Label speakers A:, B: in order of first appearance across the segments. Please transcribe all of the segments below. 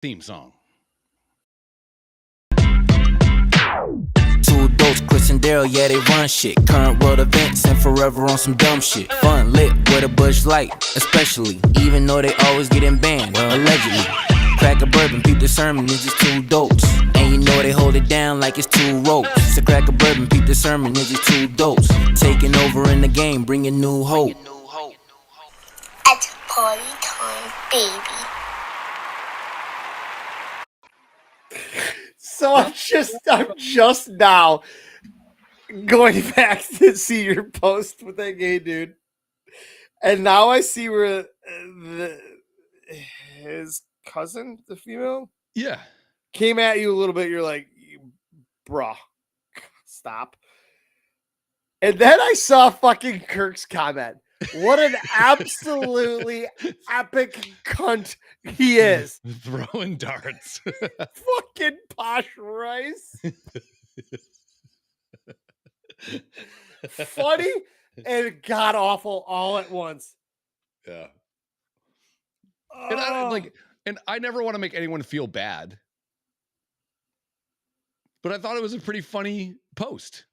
A: theme song.
B: Two dolts, Chris and Daryl, yeah, they run shit. Current world events and forever on some dumb shit. Fun lit with a Bush Light, especially. Even though they always getting banned, allegedly. Crack a bourbon, peep the sermon, it's just two dolts. And you know they hold it down like it's two ropes. So crack a bourbon, peep the sermon, it's just two dolts. Taking over in the game, bringing new hope.
C: It's party time, baby.
D: So I'm just now going back to see your post with that gay dude, and now I see where his cousin, the female,
A: Yeah.
D: came at you a little bit. You're like, bruh, stop. And then I saw fucking Kirk's comment. What an absolutely epic cunt he is.
A: Throwing darts.
D: Fucking posh rice. Funny and god awful all at once.
A: Yeah. And I never want to make anyone feel bad. But I thought it was a pretty funny post.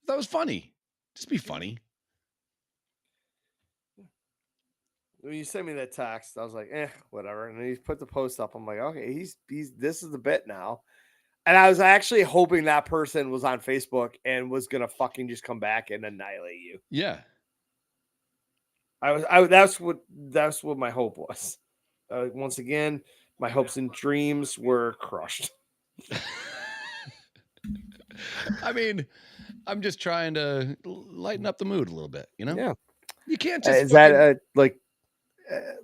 A: That was funny. Just be funny.
D: When you sent me that text, I was like, whatever. And then he put the post up. I'm like, okay, he's this is the bit now. And I was actually hoping that person was on Facebook and was gonna fucking just come back and annihilate you.
A: Yeah.
D: That's what my hope was. Once again, my hopes and dreams were crushed.
A: I mean, I'm just trying to lighten up the mood a little bit, you know?
D: Yeah.
A: You can't just
D: Is that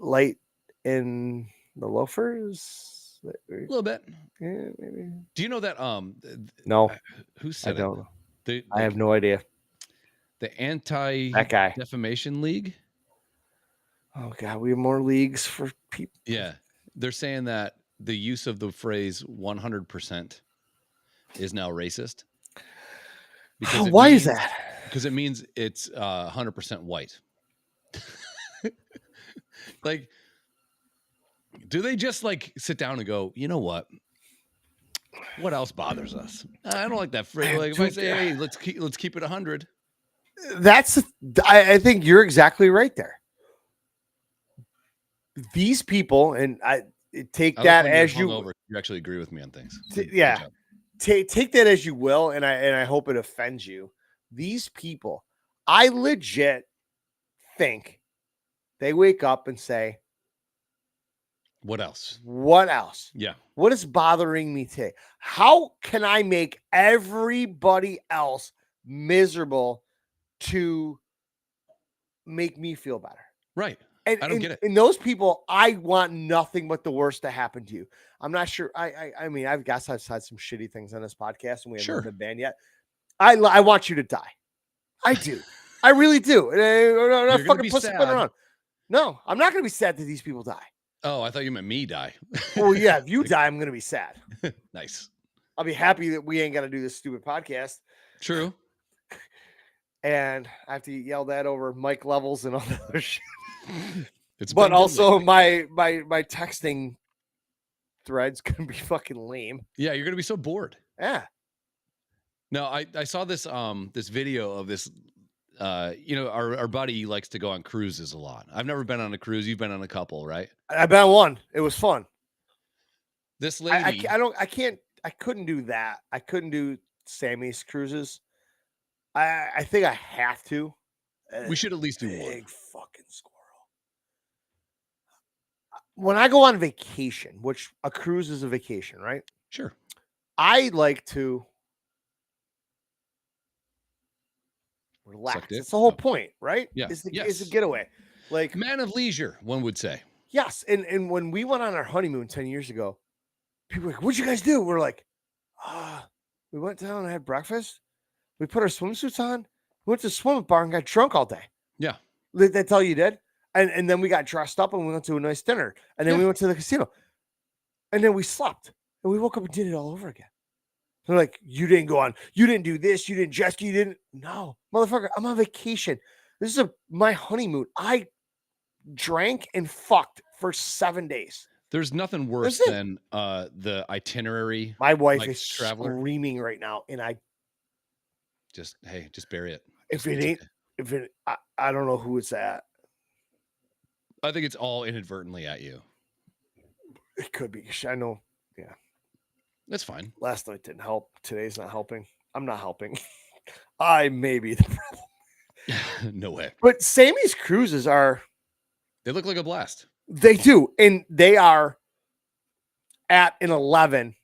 D: light in the loafers?
A: a little bit.
D: Yeah, maybe.
A: Do you know that
D: No,
A: who said
D: I don't know.
A: I
D: have no idea.
A: The
D: That guy.
A: Anti-Defamation League?
D: Oh god, we have more leagues for people.
A: Yeah. They're saying that the use of the phrase 100% is now racist.
D: Why is that?
A: Because it means it's 100% white. Like, do they just like sit down and go, you know what else bothers us? I don't like that phrase. Like if I say, hey, let's keep it 100.
D: I think you're exactly right there. These people, and I take that as you
A: actually agree with me on things.
D: Yeah. Take that as you will, and I hope it offends you. These people, I legit think they wake up and say,
A: what else?
D: What else?
A: Yeah.
D: What is bothering me today? How can I make everybody else miserable to make me feel better?
A: Right.
D: And,
A: I don't get it.
D: And those people, I want nothing but the worst to happen to you. I'm not sure. I mean, I guess I've said some shitty things on this podcast, and we haven't been banned yet. I want you to die. I do. I really do. And I'm not fucking pussyfooting around. No, I'm not going to be sad that these people die.
A: Oh, I thought you meant me die.
D: Well, yeah, if you die, I'm going to be sad.
A: Nice.
D: I'll be happy that we ain't got to do this stupid podcast.
A: True.
D: And I have to get yelled at over mic levels and all that other shit.
A: But
D: also my texting thread's going to be fucking lame.
A: Yeah, you're going to be so bored.
D: Yeah.
A: No, I saw this this video of this our buddy likes to go on cruises a lot. I've never been on a cruise. You've been on a couple, right?
D: I've been on one. It was fun.
A: This lady
D: I couldn't do that. I couldn't do Sammy's cruises. I think I have to.
A: We should at least do one.
D: Big fucking squirrel. When I go on vacation, which a cruise is a vacation, right?
A: Sure.
D: I like to relax. That's the whole point, right?
A: Yeah.
D: Is a getaway. Like
A: man of leisure, one would say.
D: Yes. And when we went on our honeymoon 10 years ago, people were like, what'd you guys do? We're like, we went down and had breakfast. We put our swimsuits on. We went to the swimming bar and got drunk all day.
A: Yeah.
D: That's all you did? And then we got dressed up and we went to a nice dinner. And then we went to the casino. And then we slept. And we woke up and did it all over again. They're like, you didn't go on. You didn't do this. You didn't jet ski. You didn't. No. Motherfucker, I'm on vacation. This is my honeymoon. I drank and fucked for 7 days.
A: There's nothing worse than the itinerary.
D: My wife
A: like,
D: is
A: traveler.
D: screaming right now, and I
A: Just bury it.
D: if it ain't, if it, I don't know who it's at.
A: I think it's all inadvertently at you.
D: It could be. I know. Yeah,
A: that's fine.
D: Last night didn't help. Today's not helping. I'm not helping. I may be the problem.
A: No way.
D: But Sammy's cruises are.
A: They look like a blast.
D: They do, and they are at an 11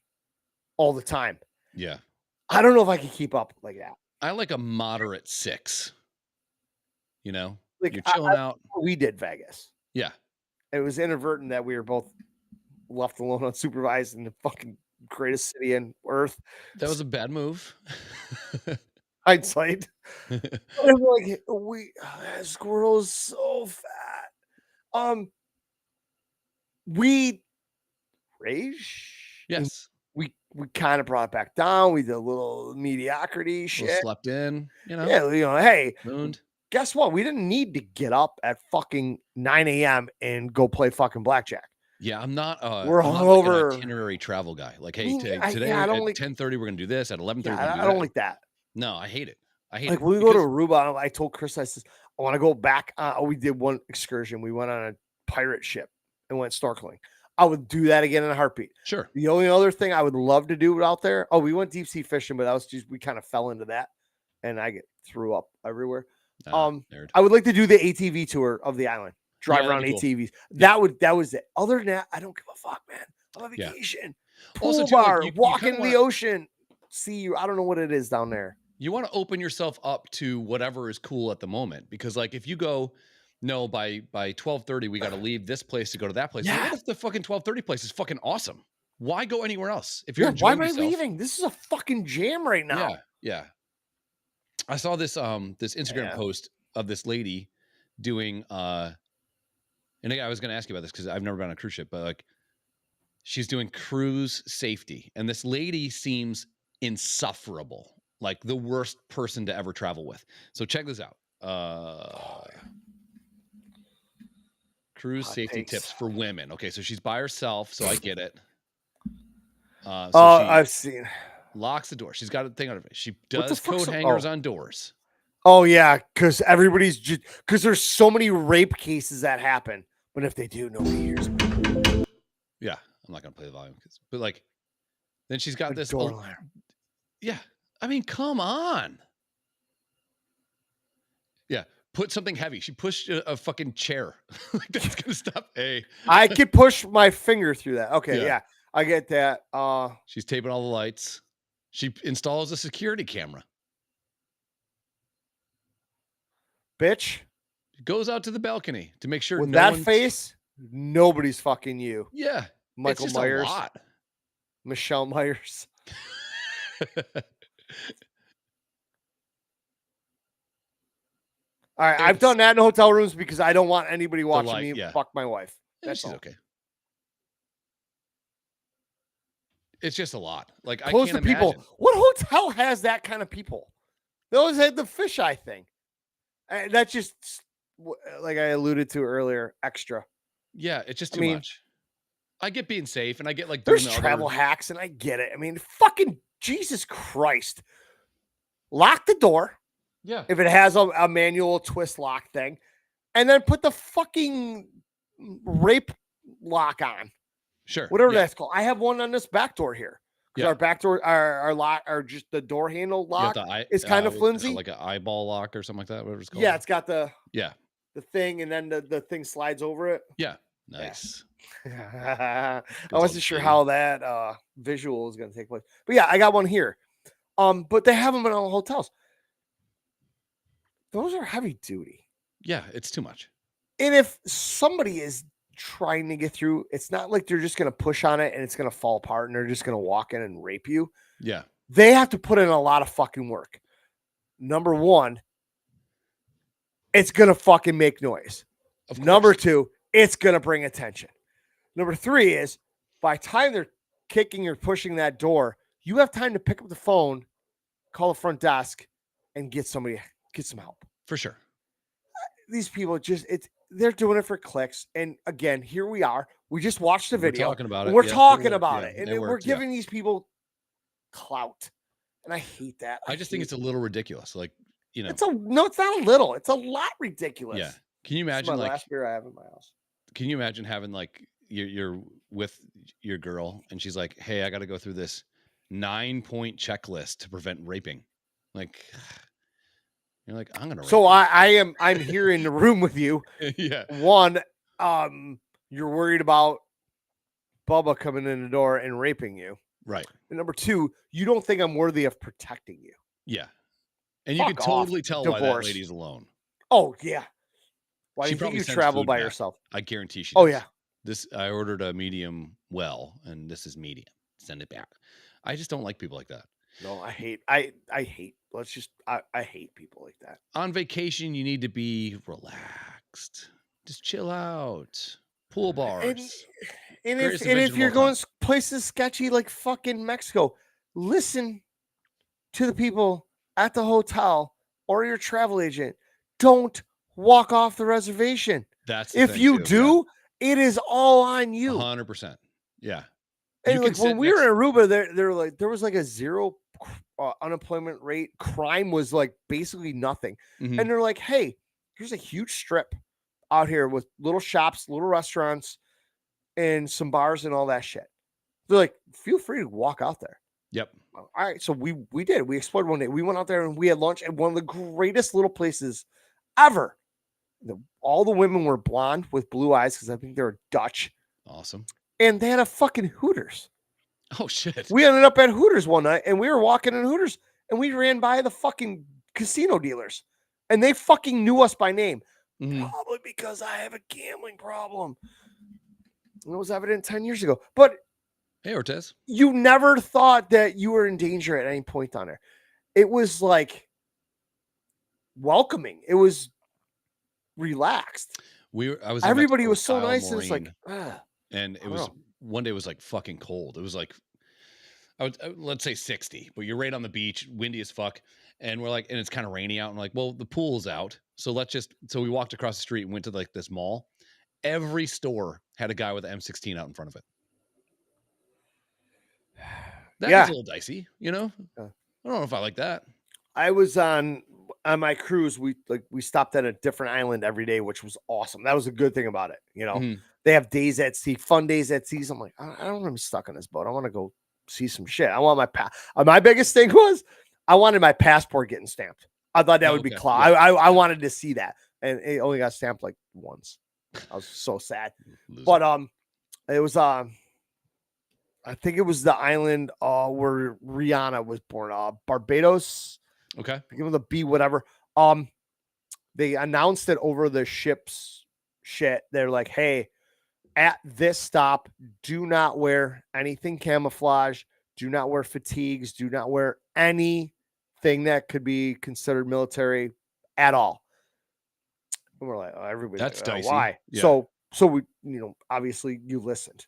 D: all the time.
A: Yeah.
D: I don't know if I can keep up like that.
A: I like a moderate 6. You know,
D: like
A: you're chilling out.
D: We did Vegas.
A: Yeah.
D: It was inadvertent that we were both left alone unsupervised in the fucking greatest city on earth.
A: That was a bad move.
D: Hindsight. I'm like, that squirrel is so fat. We rage.
A: Yes.
D: We kind of brought it back down. We did a little mediocrity shit.
A: Slept in, you know.
D: Yeah, hey,
A: mooned.
D: Guess what? We didn't need to get up at fucking 9 a.m. and go play fucking blackjack.
A: Yeah, I'm not.
D: We're hungover.
A: Like an itinerary travel guy. Like, hey, today at 10:30 we're gonna do this. At 11:30,
D: I don't like that.
A: No, I hate it. I hate
D: like
A: it.
D: When we go to Aruba, I told Chris, I said, I want to go back. We did one excursion. We went on a pirate ship and went snorkeling. I would do that again in a heartbeat.
A: Sure.
D: The only other thing I would love to do out there. Oh, we went deep sea fishing, but that was just we kind of fell into that, and I threw up everywhere. I would like to do the ATV tour of the island. Drive around ATVs. Cool. That was it. Other than that, I don't give a fuck, man. I'm on vacation. Yeah. Pool bar, walk in the ocean. See you. I don't know what it is down there.
A: You want to open yourself up to whatever is cool at the moment, because like if you go, no, by 12:30 we got to leave this place to go to that place.
D: Yeah.
A: What if the fucking 12:30 place is fucking awesome? Why go anywhere else? If you're
D: why am I leaving? This is a fucking jam right now.
A: Yeah, yeah. I saw this this Instagram post of this lady doing and I was going to ask you about this because I've never been on a cruise ship, but like she's doing cruise safety, and this lady seems insufferable, like the worst person to ever travel with. So check this out. Cruise safety tips for women. Okay, so she's by herself, so I get it.
D: I've seen.
A: Locks the door. She's got a thing on her face. She does coat hangers on doors.
D: Oh yeah, because everybody's because there's so many rape cases that happen. But if they do, nobody hears me.
A: Yeah, I'm not gonna play the volume, but like, then she's got this. Yeah, I mean, come on. Yeah, put something heavy. She pushed a fucking chair. Like that's gonna stop. Hey,
D: I could push my finger through that. Okay, yeah, I get that.
A: She's taping all the lights. She installs a security camera.
D: Bitch.
A: Goes out to the balcony to make sure
D: with that face, nobody's fucking you.
A: Yeah.
D: Michael Myers. Michelle Myers. All right. I've done that in hotel rooms because I don't want anybody watching me fuck my wife.
A: That's okay. It's just a lot. Like
D: close
A: I can't
D: to people.
A: imagine.
D: What hotel has that kind of people? They always had the fisheye thing. That's just like I alluded to earlier, extra.
A: Yeah, it's just too much. I get being safe, and I get like
D: there's travel hacks, and I get it. I mean, fucking Jesus Christ! Lock the door.
A: Yeah.
D: If it has a manual twist lock thing, and then put the fucking rape lock on.
A: Sure.
D: Whatever that's called. I have one on this back door here. Because our back door, our lock, or just the door handle lock is kind of flimsy.
A: Like an eyeball lock or something like that, whatever it's called.
D: Yeah, it's got the
A: thing,
D: and then the thing slides over it.
A: Yeah. Nice.
D: I wasn't sure how that visual is going to take place. But yeah, I got one here. But they have them in all hotels. Those are heavy duty.
A: Yeah, it's too much.
D: And if somebody is trying to get through, it's not like they're just going to push on it and it's going to fall apart and they're just going to walk in and rape you.
A: Yeah.
D: They have to put in a lot of fucking work. Number one, it's going to fucking make noise. Number two, it's going to bring attention. Number three is by the time they're kicking or pushing that door, you have time to pick up the phone, call the front desk, and get some help.
A: For sure.
D: These people they're doing it for clicks. And again, here we are. We just watched the video.
A: We're talking about it.
D: We're talking about it. And we're giving these people clout. And I hate that.
A: I just think it's a little ridiculous. Like, you know.
D: It's not a little. It's a lot ridiculous.
A: Yeah. Can you imagine
D: like last beer I have in my house?
A: Can you imagine having like you're with your girl and she's like, hey, I got to go through this 9-point checklist to prevent raping. Like, you're like, I'm gonna.
D: So I'm here in the room with you.
A: Yeah.
D: One, you're worried about Bubba coming in the door and raping you.
A: Right.
D: And number two, you don't think I'm worthy of protecting you.
A: Yeah. And you can totally tell why that lady's alone.
D: Oh yeah. Why do you think you travel by yourself?
A: I guarantee she
D: does.
A: Oh yeah. I ordered a medium well, and this is medium. Send it back. I just don't like people like that.
D: No, I hate people like that.
A: On vacation, you need to be relaxed. Just chill out. Pool bars.
D: And if you're going places sketchy like fucking Mexico, listen to the people at the hotel or your travel agent. Don't walk off the reservation.
A: That's
D: if you do, it is all on you.
A: 100%. Yeah.
D: And like when we were in Aruba, there was like a zero unemployment rate. Crime was like basically nothing. Mm-hmm. And they're like, hey, here's a huge strip out here with little shops, little restaurants, and some bars and all that shit. They're like, feel free to walk out there.
A: Yep.
D: All right. So we did. We explored one day. We went out there and we had lunch at one of the greatest little places ever. All the women were blonde with blue eyes because I think they were Dutch.
A: Awesome.
D: And they had a fucking Hooters.
A: Oh, shit.
D: We ended up at Hooters one night and we were walking in Hooters and we ran by the fucking casino dealers and they fucking knew us by name. Mm-hmm. Probably because I have a gambling problem. And it was evident 10 years ago. But
A: hey, Ortez,
D: you never thought that you were in danger at any point on there. It was like welcoming. It was relaxed.
A: Everybody
D: was so nice. And it's like,
A: and it was one day it was like fucking cold. It was like, let's say 60, but you're right on the beach, windy as fuck. And we're like, and it's kind of rainy out. And we're like, well, the pool's out. So so we walked across the street and went to like this mall. Every store had a guy with an M16 out in front of it. That's a little dicey, you know? I don't know if I like that.
D: I was on my cruise. We stopped at a different island every day, which was awesome. That was a good thing about it. You know, They have days at sea, fun days at sea. So I'm like, I don't want to be stuck on this boat. I want to go see some shit. I want my biggest thing was I wanted my passport getting stamped. I thought that would be cool. Yeah. I wanted to see that. And it only got stamped like once. I was so sad. But it was I think it was the island where Rihanna was born, Barbados.
A: Okay.
D: Give them the B, whatever. They announced it over the ship's shit. They're like, hey, at this stop, do not wear anything camouflage. Do not wear fatigues. Do not wear anything that could be considered military at all. And we're like, oh, everybody.
A: That's dicey.
D: Why?
A: Yeah.
D: So we, obviously you listened.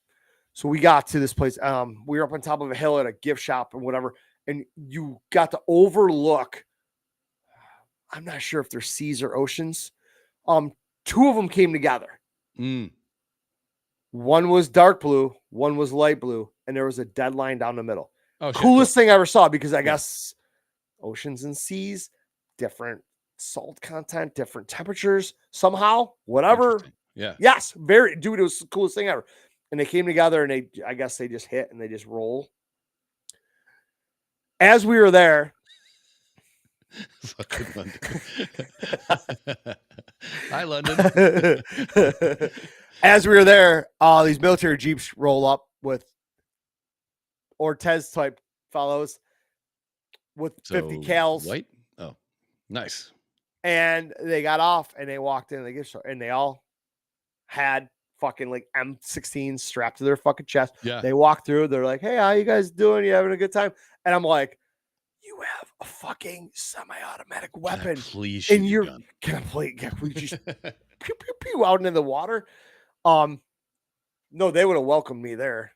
D: So we got to this place. We were up on top of a hill at a gift shop or whatever. And you got to overlook, I'm not sure if they're seas or oceans. Two of them came together.
A: Mm.
D: One was dark blue, one was light blue, and there was a dead line down the middle.
A: Oh,
D: coolest thing I ever saw, because I guess oceans and seas, different salt content, different temperatures, somehow, whatever.
A: Yeah.
D: Yes, it was the coolest thing ever. And they came together and I guess they just hit and they just roll. As we were there,
A: fucking London. Hi, London.
D: As we were there, these military jeeps roll up with Ortez type fellows with 50 cals.
A: White? Oh, nice.
D: And they got off and they walked in the gift store and they all had fucking like M16s strapped to their fucking chest.
A: Yeah.
D: They walked through. They're like, hey, how you guys doing? You having a good time? And I'm like, you have a fucking semi-automatic weapon.
A: Please,
D: and you're can we just pew pew pew out into the water? No, they would have welcomed me there.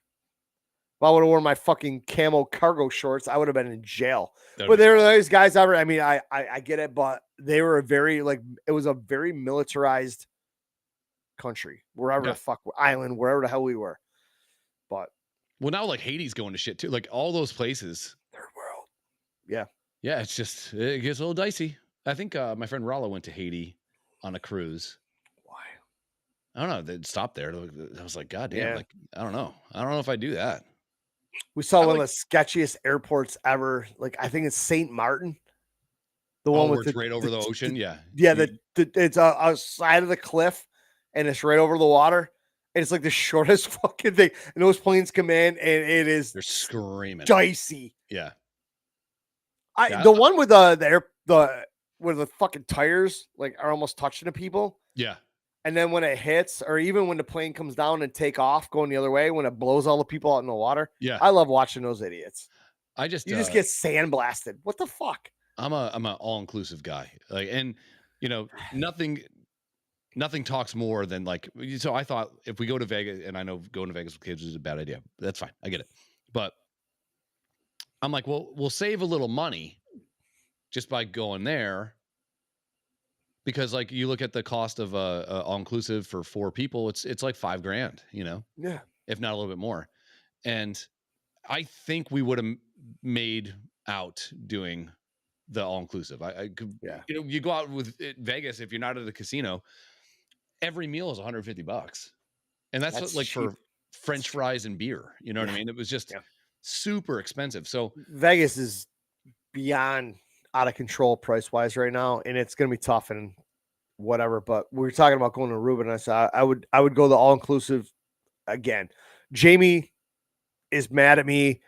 D: If I would have worn my fucking camo cargo shorts, I would have been in jail. But they were those guys ever. I mean, I get it, but they were it was a very militarized country, wherever the fuck island, wherever the hell we were. But
A: well, now like Haiti's going to shit too. Like all those places.
D: Third world. Yeah.
A: Yeah, it gets a little dicey. I think my friend Rollo went to Haiti on a cruise.
D: Why?
A: I don't know. They stopped there. I was like, God damn,
D: Yeah.
A: like I don't know. I don't know if I do that.
D: We saw one of the sketchiest airports ever. Like I think it's St. Martin. The one with
A: it's right over the ocean. Yeah.
D: It's a side of the cliff, and it's right over the water. And it's like the shortest fucking thing. And those planes come in, and it is
A: they're screaming
D: dicey.
A: Yeah.
D: The one with where the fucking tires like are almost touching the people.
A: Yeah.
D: And then when it hits, or even when the plane comes down and take off going the other way, when it blows all the people out in the water.
A: Yeah.
D: I love watching those idiots.
A: You
D: just get sandblasted. What the fuck?
A: I'm an all-inclusive guy. Like, and you know, nothing talks more than like, so I thought if we go to Vegas, and I know going to Vegas with kids is a bad idea. That's fine. I get it. But I'm like, well, we'll save a little money just by going there. Because like you look at the cost of all-inclusive for 4 people, it's like $5,000, you know?
D: Yeah.
A: If not a little bit more. And I think we would have made out doing the all-inclusive. I could, you know, you go out with Vegas, if you're not at the casino, every meal is $150. And that's like cheap. For French fries and beer. You know what I mean? It was just super expensive. So
D: Vegas is beyond out of control price-wise right now, and it's going to be tough and whatever. But we were talking about going to Aruba, and I said I would go the all-inclusive again. Jamie is mad at me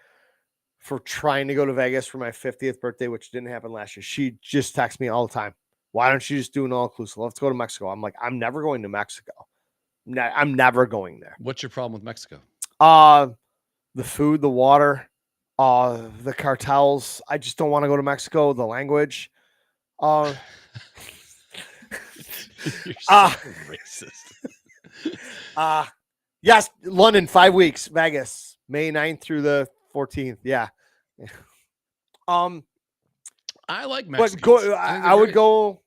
D: for trying to go to Vegas for my 50th birthday, which didn't happen last year. She just texts me all the time. Why don't you just do an all-inclusive? Let's go to Mexico. I'm like, I'm never going to Mexico. I'm never going there.
A: What's your problem with Mexico?
D: The food, the water, the cartels. I just don't want to go to Mexico. The language.
A: You're so racist.
D: Yes, London, 5 weeks. Vegas, May 9th through the 14th. Yeah.
A: I like Mexico.
D: But I would go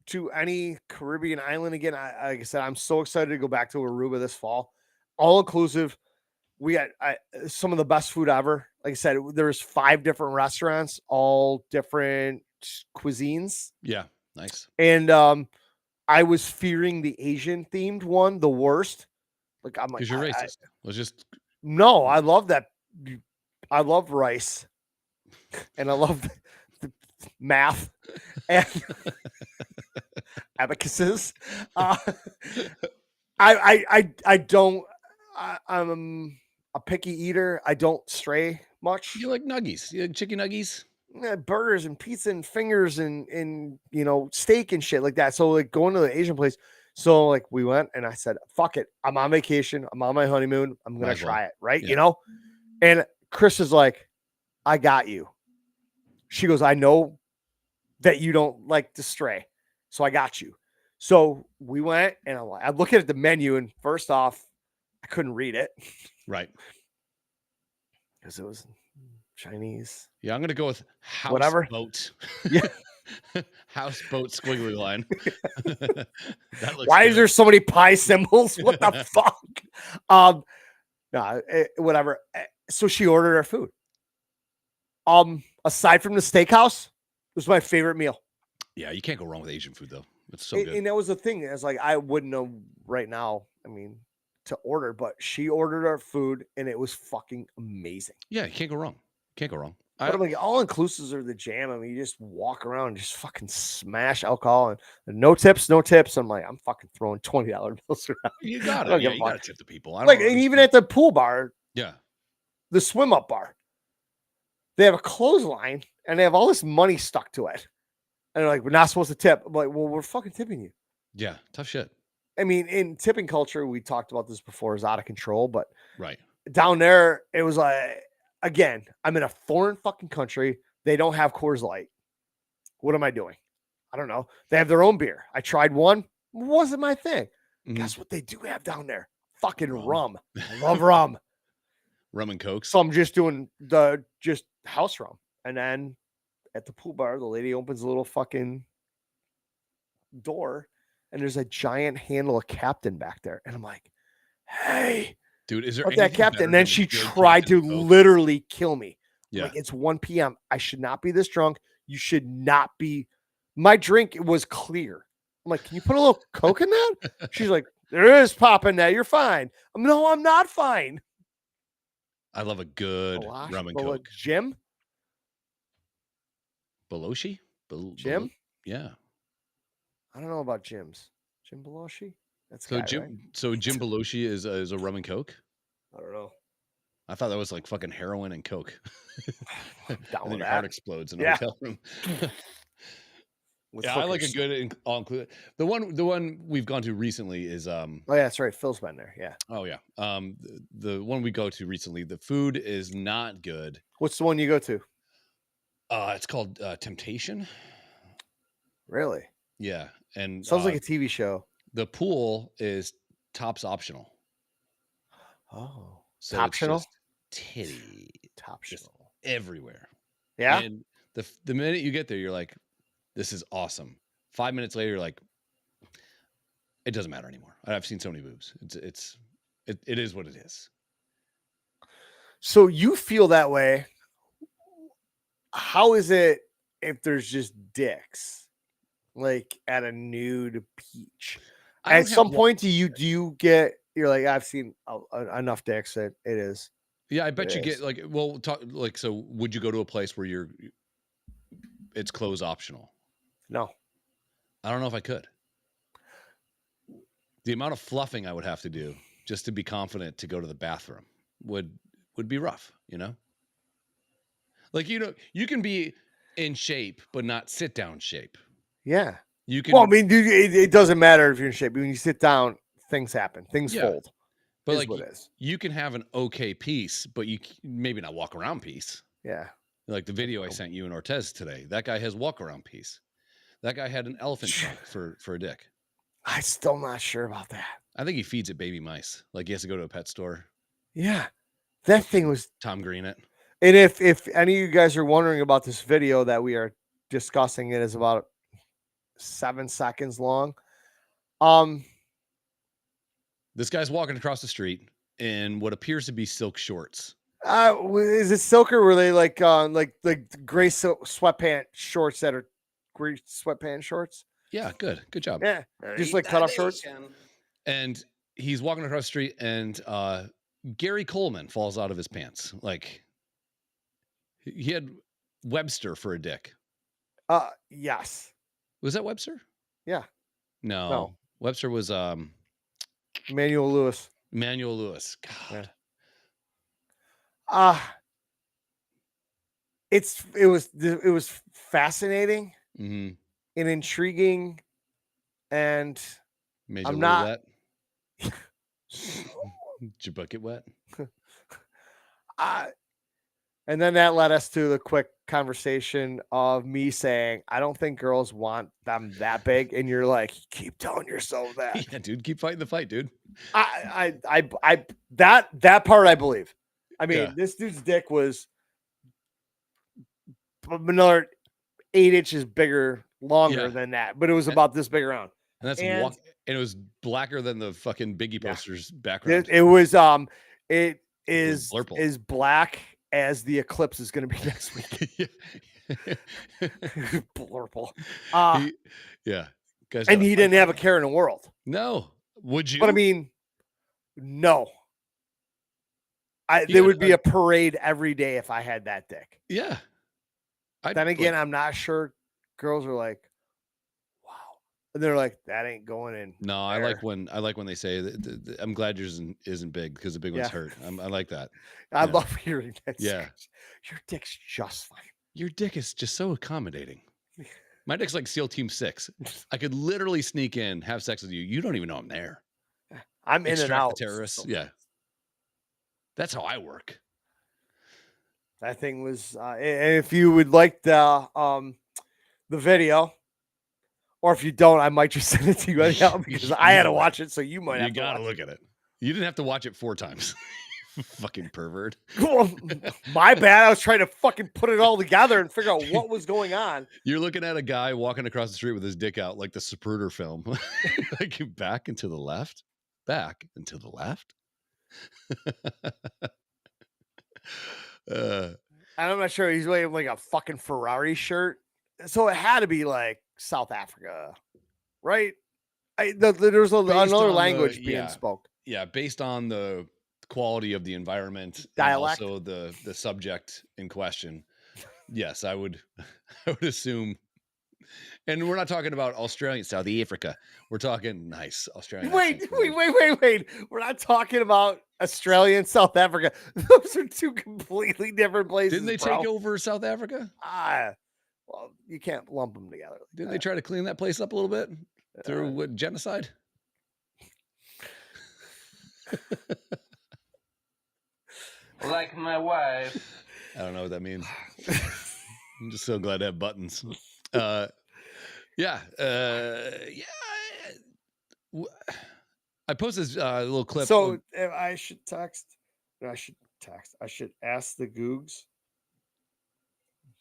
D: to any Caribbean island again. Like I said, I'm so excited to go back to Aruba this fall. All inclusive. We got some of the best food ever. Like I said, there's 5 different restaurants, all different cuisines.
A: Yeah, nice.
D: And I was fearing the Asian themed one the worst. Like I'm like,
A: because you're racist.
D: No, I love that. I love rice, and I love the math and abacuses. I don't. I'm a picky eater. I don't stray much.
A: You like nuggies? You like chicken nuggies?
D: Burgers and pizza and fingers and you know, steak and shit like that. So like going to the Asian place. So like we went and I said, fuck it. I'm on vacation. I'm on my honeymoon. I'm going to try it. Right. Yeah. You know? And Chris is like, I got you. She goes, I know that you don't like to stray. So I got you. So we went and I'm looking at the menu, and first off, I couldn't read it.
A: Right.
D: Because it was Chinese.
A: Yeah, I'm going to go with houseboat.
D: Yeah.
A: Houseboat squiggly line.
D: Why is there so many pie symbols? What the fuck? Whatever. So she ordered our food. Aside from the steakhouse, it was my favorite meal.
A: Yeah, you can't go wrong with Asian food though. It's so good.
D: And that was the thing. It's like I wouldn't know right now. I mean, to order, but she ordered our food and it was fucking amazing.
A: Yeah, you can't go wrong. Can't go wrong.
D: But I'm like, all inclusives are the jam. I mean, you just walk around and just fucking smash alcohol and no tips. I'm like, I'm fucking throwing $20 bills around.
A: You got it. Yeah, you got to tip the people.
D: And even at the pool bar,
A: yeah,
D: the swim up bar, they have a clothesline and they have all this money stuck to it. And they're like, we're not supposed to tip. I'm like, well, we're fucking tipping you.
A: Yeah, tough shit.
D: I mean, in tipping culture, we talked about this before, is out of control. But
A: right
D: down there, it was like, again, I'm in a foreign fucking country. They don't have Coors Light. What am I doing? I don't know. They have their own beer. I tried one. It wasn't my thing. Mm-hmm. Guess what they do have down there? Fucking rum. I love rum.
A: Rum and Coke.
D: So I'm just doing just house rum. And then at the pool bar, the lady opens a little fucking door and there's a giant handle of Captain back there, and I'm like, hey,
A: dude, is there
D: what that
A: anything
D: Captain?
A: better
D: And then
A: than
D: she
A: a good
D: tried to
A: Captain Coke?
D: literally kill me. I'm
A: Yeah.
D: like, it's 1 p.m. I should not be this drunk. You should not be. My drink was clear. I'm like, can you put a little Coke in that? She's like, there is pop in that. You're fine. No, I'm not fine.
A: I love a good rum and Coke.
D: Jim?
A: Belushi?
D: Jim?
A: Yeah.
D: I don't know about Jim's. Jim Belushi? That's
A: so
D: guy,
A: Jim.
D: right?
A: So Jim Belushi is a rum and Coke.
D: I don't know.
A: I thought that was like fucking heroin and Coke.
D: Down
A: and then
D: with
A: your
D: that.
A: heart explodes in a
D: Yeah.
A: hotel room.
D: With
A: Yeah, I like a
D: hookers.
A: good all inclusive. The one we've gone to recently is
D: Oh yeah, that's right. Phil's been there. Yeah.
A: oh yeah. The one we go to recently, the food is not good.
D: What's the one you go to?
A: It's called Temptation.
D: Really?
A: Yeah. And
D: Sounds like a TV show.
A: the pool is tops optional.
D: Oh.
A: So
D: Toptional?
A: it's just titty. Just
D: Toptional.
A: everywhere.
D: Yeah.
A: And the minute you get there, you're like, this is awesome. 5 minutes later, you're like, it doesn't matter anymore. I've seen so many boobs. It is what it is.
D: So you feel that way. How is it if there's just dicks, like at a nude beach? At some point, do you get? You're like, I've seen enough dicks that it is.
A: Yeah, I bet you get like. Well, so would you go to a place where it's clothes optional?
D: No,
A: I don't know if I could. The amount of fluffing I would have to do just to be confident to go to the bathroom would be rough, you know? Like, you can be in shape, but not sit down shape.
D: Yeah.
A: You can.
D: Well, I mean, dude, it doesn't matter if you're in shape. When you sit down, things happen. Things fold.
A: But
D: like, what it is.
A: You can have an okay piece, but you maybe not walk around piece.
D: Yeah.
A: Like the video I sent you and Ortez today. That guy has walk around piece. That guy had an elephant trunk for a dick.
D: I'm still not sure about that.
A: I think he feeds it baby mice. Like he has to go to a pet store.
D: Yeah. That thing was
A: Tom Green it.
D: And if any of you guys are wondering about this video that we are discussing, it is about 7 seconds long.
A: This guy's walking across the street in what appears to be silk shorts.
D: Is it silk or were they like gray sweatpant shorts that are gray sweatpant shorts?
A: Yeah, good job.
D: Yeah, just like cut off shorts.
A: And he's walking across the street, and Gary Coleman falls out of his pants. Like he had Webster for a dick.
D: Yes.
A: Was that Webster?
D: Yeah.
A: No. Webster was
D: Emmanuel Lewis.
A: Emmanuel Lewis. God.
D: It was fascinating
A: and
D: intriguing, and
A: Made
D: I'm not.
A: Did your bucket wet?
D: And then that led us to the quick conversation of me saying, I don't think girls want them that big. And you're like, keep telling yourself that.
A: Yeah, dude, keep fighting the fight, dude.
D: That part I believe. I mean, this dude's dick was another 8 inches longer than that, but it was about this big around.
A: And and it was blacker than the fucking Biggie posters background.
D: It was it is as black as the eclipse is going to be next week. Blurple.
A: Yeah.
D: Guys, and he didn't have a care in the world.
A: No. Would you?
D: But I mean, no. There would be a parade every day if I had that dick.
A: Yeah.
D: Then again, I'm not sure. Girls are like, wow. And they're like, that ain't going in.
A: No, I like when they say that, I'm glad yours isn't big because the big one's hurt. I like that.
D: I love hearing that.
A: Yeah.
D: Your dick's just fine.
A: Your dick is just so accommodating. My dick's like SEAL Team 6. I could literally sneak in, have sex with you. You don't even know I'm there.
D: I'm in and out.
A: The terrorists. So yeah. That's how I work.
D: That thing was, if you would like the video, or if you don't, I might just send it to you anyhow because I had to watch it, so you might have to
A: look at it. You didn't have to watch it 4 times. Fucking pervert.
D: My bad. I was trying to fucking put it all together and figure out what was going on.
A: You're looking at a guy walking across the street with his dick out like the Zapruder film. Like back and to the left, back and to the left.
D: I'm not sure. He's wearing like a fucking Ferrari shirt. So it had to be like South Africa, right? There's another language being spoke.
A: Yeah, based on the quality of the environment,
D: dialect,
A: and also the subject in question. Yes, I would assume. And we're not talking about Australian, South Africa. We're talking nice Australian.
D: Wait. We're not talking about Australia and South Africa. Those are two completely different places.
A: Didn't they take over South Africa?
D: Well, you can't lump them together.
A: Didn't they try to clean that place up a little bit through genocide?
B: Like my wife.
A: I don't know what that means. I'm just so glad to have buttons. I posted this little clip.
D: So I should ask the Googs.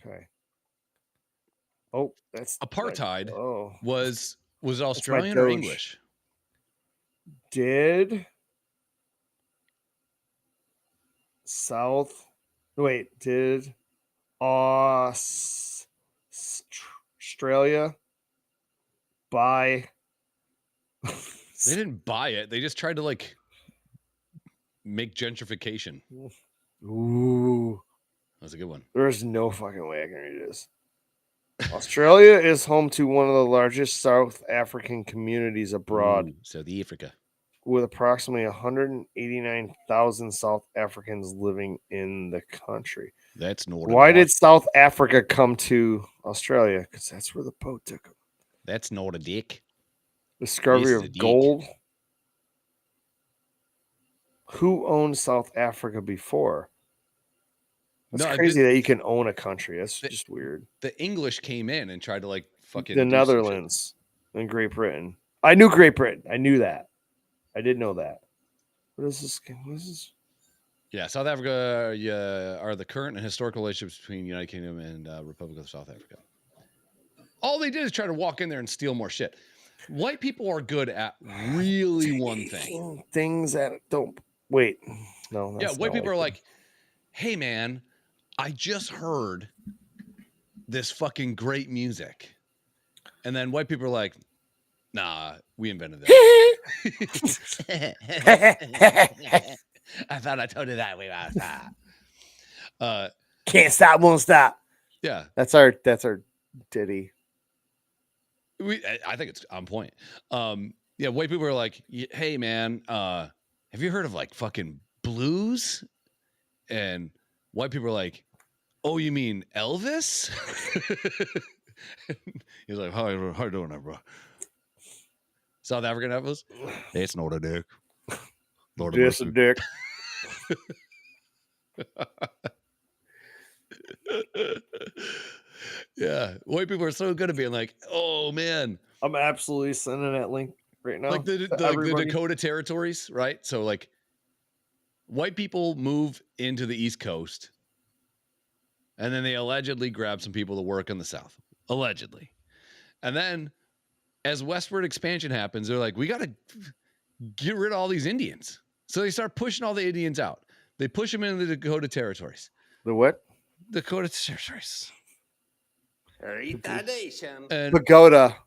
D: Okay. Oh, that's
A: apartheid. Was it Australian or English?
D: Did Australia buy?
A: They didn't buy it. They just tried to like make gentrification.
D: Ooh,
A: that's a good one.
D: There's no fucking way I can read this. Australia is home to one of the largest South African communities abroad.
A: South Africa.
D: With approximately 189,000 South Africans living in the country.
A: That's not.
D: Why did South Africa come to Australia? Because that's where the boat took them.
A: That's not a dick.
D: Discovery of gold. Who owned South Africa before? That's crazy that you can own a country. That's just weird.
A: The English came in and tried to like fucking
D: the Netherlands and Great Britain. I knew Great Britain. I knew that. I did know that. What is this?
A: Yeah, South Africa are the current and historical relationships between United Kingdom and Republic of South Africa. All they did is try to walk in there and steal more shit. White people are good at really one thing.
D: Things that don't... Wait. No.
A: Yeah, white people are like, hey, man, I just heard this fucking great music. And then white people are like, nah, we invented that. I thought I told you that we
D: can't stop, won't stop.
A: Yeah,
D: that's our ditty.
A: I think it's on point. Yeah, white people are like, hey man, have you heard of like fucking blues? And white people are like, oh, you mean Elvis? He's like, how you doing there, bro? South African Elvis? It's not a dick. Lord
D: it's a dick.
A: Yeah, white people are so good at being like, oh man,
D: I'm absolutely sending that link right now.
A: Like the Dakota territories, right? So like white people move into the East Coast and then they allegedly grab some people to work in the South. Allegedly. And then as westward expansion happens, they're like, we got to get rid of all these Indians. So they start pushing all the Indians out. They push them into the Dakota territories.
D: The what?
A: Dakota territories.
B: Retardation.
A: And
D: Pagoda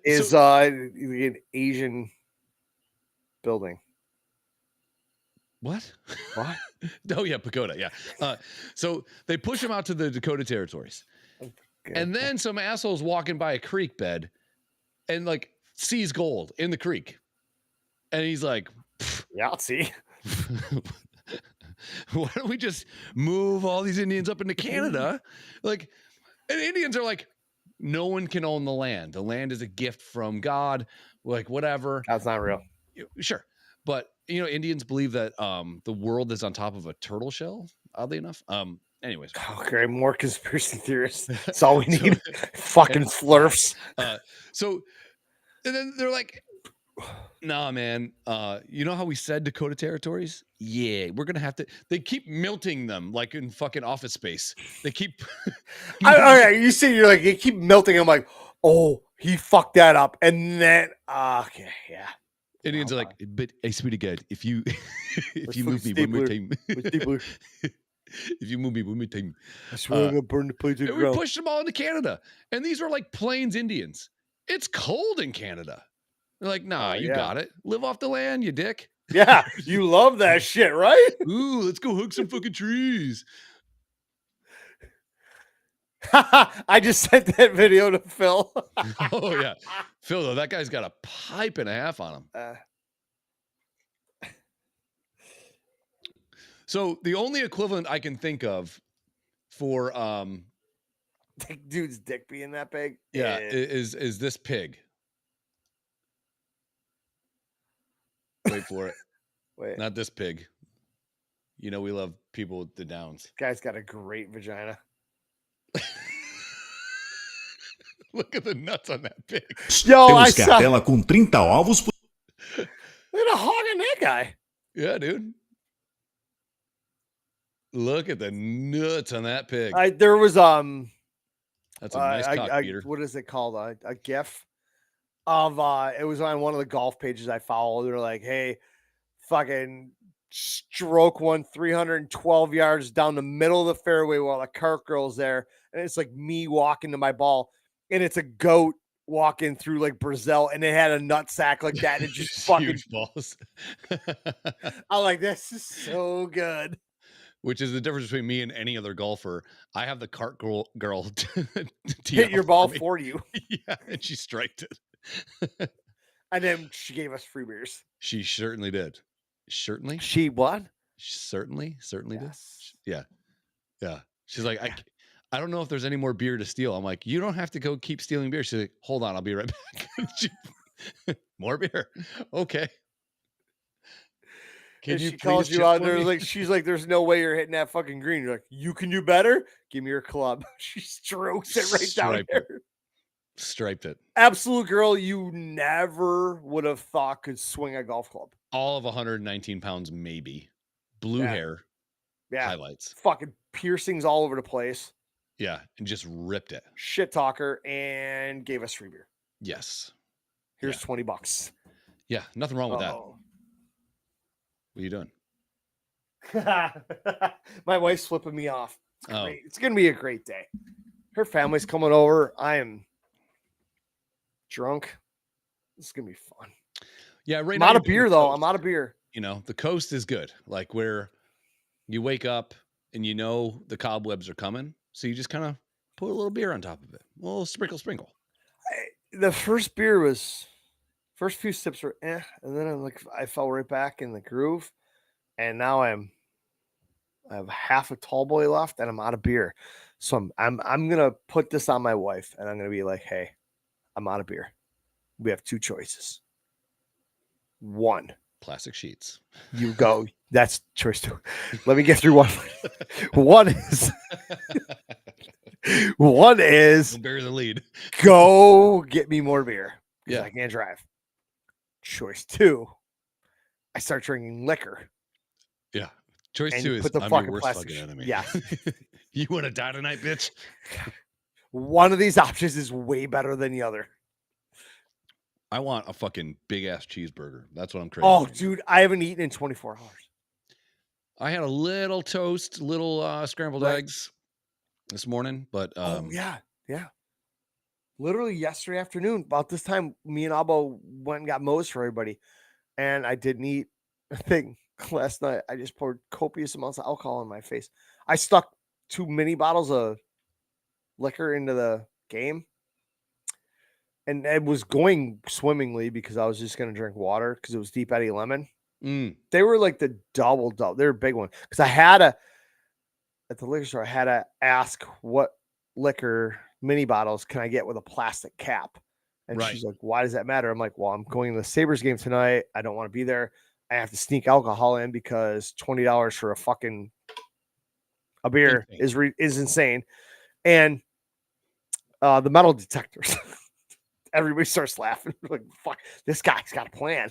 D: is an Asian building.
A: What?
D: What?
A: Oh, yeah, pagoda, yeah. So they push him out to the Dakota territories. Okay. And then some asshole's walking by a creek bed and, like, sees gold in the creek. And he's like...
D: Yeah, I'll see.
A: Why don't we just move all these Indians up into Canada? Like, and Indians are like, no one can own the land. The land is a gift from God, like, whatever.
D: That's not real.
A: Sure. But, you know, Indians believe that the world is on top of a turtle shell, oddly enough. Anyways.
D: Okay, more conspiracy theorists. That's all we need. Fucking flurfs.
A: So, and then they're like, Nah, man. You know how we said Dakota territories? Yeah, we're gonna have to. They keep melting them like in fucking Office Space. They keep.
D: You see, you're like, you keep melting. I'm like, oh, he fucked that up, and then okay, yeah.
A: Indians are like, but I swear to God, if you if you move me one more time, if you move me one more time,
D: I swear I'm gonna burn the place to the
A: and we
D: ground.
A: pushed them all into Canada, and these are like Plains Indians. It's cold in Canada. They're like, nah, you got it. Live off the land, you dick.
D: Yeah, you love that shit, right?
A: Ooh, let's go hug some fucking trees.
D: I just sent that video to Phil.
A: Oh yeah, Phil, though, that guy's got a pipe and a half on him. So the only equivalent I can think of for
D: dude's dick being that big,
A: is this pig. Wait for it.
D: Wait,
A: not this pig. You know we love people with the downs.
D: Guy's got a great vagina.
A: Look at the nuts on that pig.
D: Yo, I saw. Com 30 ovos. Look at a hog in that guy.
A: Yeah, dude. Look at the nuts on that pig.
D: There was
A: That's a nice cock, Peter.
D: What is it called? A GIF of it was on one of the golf pages I follow. They're like, hey, fucking stroke one 312 yards down the middle of the fairway while the cart girl's there, and it's like me walking to my ball, and it's a goat walking through like Brazil, and it had a nut sack like that. And it just fucking
A: huge balls.
D: I'm like, this is so good.
A: Which is the difference between me and any other golfer. I have the cart girl
D: hit your ball for you.
A: Yeah, and she striked it.
D: And then she gave us free beers.
A: She certainly did. Certainly.
D: She what?
A: Certainly
D: yes.
A: did. Yeah. She's like, I don't know if there's any more beer to steal. I'm like, you don't have to go keep stealing beer. She's like, hold on, I'll be right back. More beer. Okay.
D: She calls you out there like she's like, there's no way you're hitting that fucking green. You're like, you can do better. Give me your club. She strokes it right down there.
A: Striped it.
D: Absolute girl you never would have thought could swing a golf club.
A: All of 119 pounds, maybe. Blue hair.
D: Yeah.
A: Highlights.
D: Fucking piercings all over the place.
A: Yeah. And just ripped it.
D: Shit talker and gave us free beer.
A: Yes.
D: Here's $20.
A: Yeah. Nothing wrong with that. What are you doing?
D: My wife's flipping me off. It's great. It's going to be a great day. Her family's coming over. I am drunk. This is going to be fun.
A: Yeah, right.
D: I'm out of beer, though. I'm out of beer.
A: You know, the coast is good. Like where you wake up and you know the cobwebs are coming. So you just kind of put a little beer on top of it. A little sprinkle.
D: The first beer was... First few sips were and then I'm like, I fell right back in the groove, and now I have half a tall boy left, and I'm out of beer. So I'm gonna put this on my wife, and I'm gonna be like, hey, I'm out of beer. We have two choices. One,
A: plastic sheets.
D: You go. That's choice two. Let me get through one. One is
A: Don't bury the lead.
D: Go get me more beer.
A: Yeah,
D: I can't drive. Choice two, I start drinking liquor.
A: Yeah. Choice two is
D: put the
A: I'm
D: fucking
A: your worst
D: plastic
A: fucking enemy.
D: Yeah.
A: You want to die tonight, bitch?
D: One of these options is way better than the other.
A: I want a fucking big ass cheeseburger. That's what I'm craving.
D: Oh, dude, I haven't eaten in 24 hours.
A: I had a little toast, little scrambled eggs this morning, but
D: yeah. Literally yesterday afternoon, about this time, me and Abba went and got Moe's for everybody, and I didn't eat a thing last night. I just poured copious amounts of alcohol in my face. I stuck 2 mini bottles of liquor into the game, and it was going swimmingly because I was just going to drink water because it was Deep Eddy Lemon. They were like the double. They were a big one because at the liquor store, I had to ask what liquor mini bottles can I get with a plastic cap? And she's like, why does that matter? I'm like, well, I'm going to the Sabres game tonight. I don't want to be there. I have to sneak alcohol in because $20 for a beer is insane. And the metal detectors, everybody starts laughing. Like, fuck, this guy's got a plan.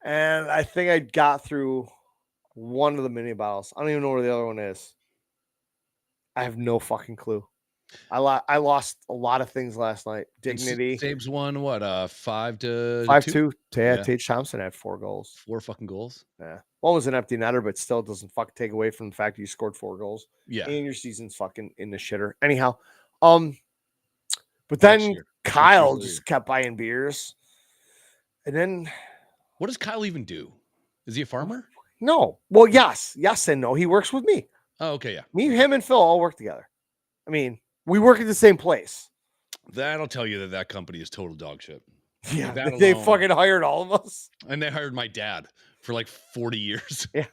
D: And I think I got through one of the mini bottles. I don't even know where the other one is. I have no fucking clue. I lost a lot of things last night. Dignity.
A: Sabes won what? 5-2.
D: 5-2. Yeah, Tage Thompson had 4 goals.
A: 4 fucking goals.
D: Yeah. One was an empty netter, but still doesn't fucking take away from the fact that you scored 4 goals.
A: Yeah.
D: And your season's fucking in the shitter. Anyhow, but then Kyle just kept buying beers. And then
A: what does Kyle even do? Is he a farmer?
D: No. Well, yes and no. He works with me.
A: Oh, okay, yeah.
D: Me, him, and Phil all work together. I mean, we work at the same place.
A: That'll tell you that company is total dog shit.
D: Yeah, they fucking hired all of us.
A: And they hired my dad for like 40 years.
D: Yeah.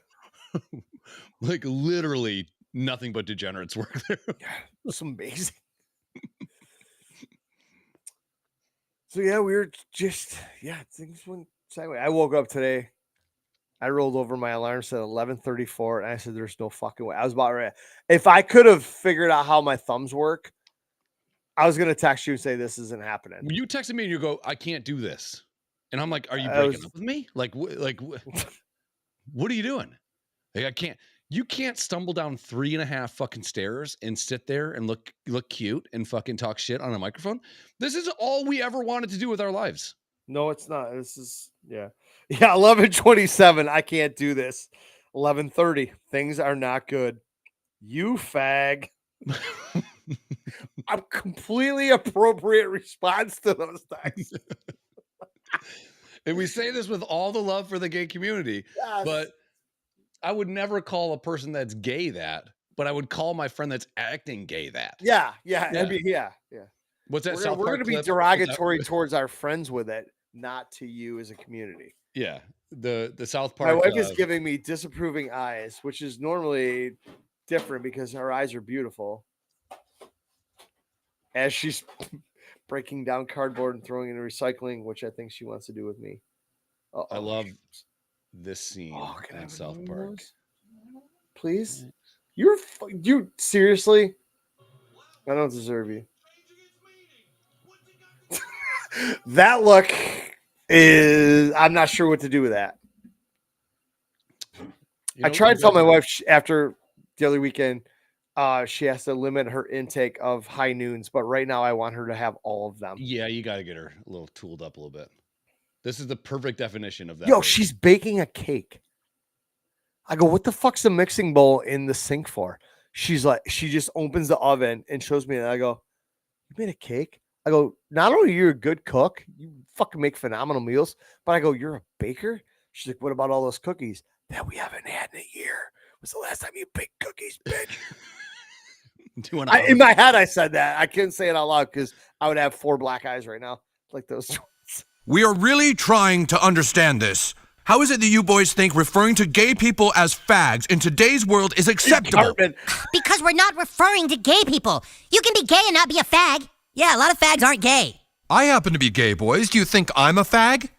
A: Like literally nothing but degenerates work there.
D: Yeah, it's amazing. So yeah, we were just, things went sideways. I woke up today. I rolled over, my alarm said 11:34, and I said, there's no fucking way. I was about ready. If I could have figured out how my thumbs work, I was going to text you and say, this isn't happening.
A: You texted me and you go, I can't do this. And I'm like, are you breaking up with me? Like, what are you doing? Like, you can't stumble down 3.5 fucking stairs and sit there and look cute and fucking talk shit on a microphone. This is all we ever wanted to do with our lives.
D: No, it's not. This is, yeah, 11:27. I can't do this. 11:30. Things are not good. You fag. A completely appropriate response to those texts.
A: And we say this with all the love for the gay community, but I would never call a person that's gay that, but I would call my friend that's acting gay that.
D: Yeah.
A: What's that?
D: We're going to be derogatory towards our friends with it, not to you as a community.
A: Yeah. The South Park.
D: My wife is giving me disapproving eyes, which is normally different because her eyes are beautiful. As she's breaking down cardboard and throwing it in recycling, which I think she wants to do with me.
A: I love this scene in South Park.
D: Please? You seriously? I don't deserve you. That look is, I'm not sure what to do with that. I tried to tell my wife after the other weekend, she has to limit her intake of high noons, but right now I want her to have all of them.
A: Yeah, you got to get her a little tooled up a little bit. This is the perfect definition of that.
D: Yo, she's baking a cake. I go, what the fuck's the mixing bowl in the sink for? She's like, she just opens the oven and shows me, and I go, you made a cake? I go, not only are you a good cook, you fucking make phenomenal meals, but I go, you're a baker? She's like, what about all those cookies that we haven't had in a year? When's the last time you baked cookies, bitch? In my head, I said that. I couldn't say it out loud because I would have 4 black eyes right now, like those ones.
E: We are really trying to understand this. How is it that you boys think referring to gay people as fags in today's world is acceptable?
F: Because we're not referring to gay people. You can be gay and not be a fag. Yeah, a lot of fags aren't gay.
E: I happen to be gay, boys. Do you think I'm a fag?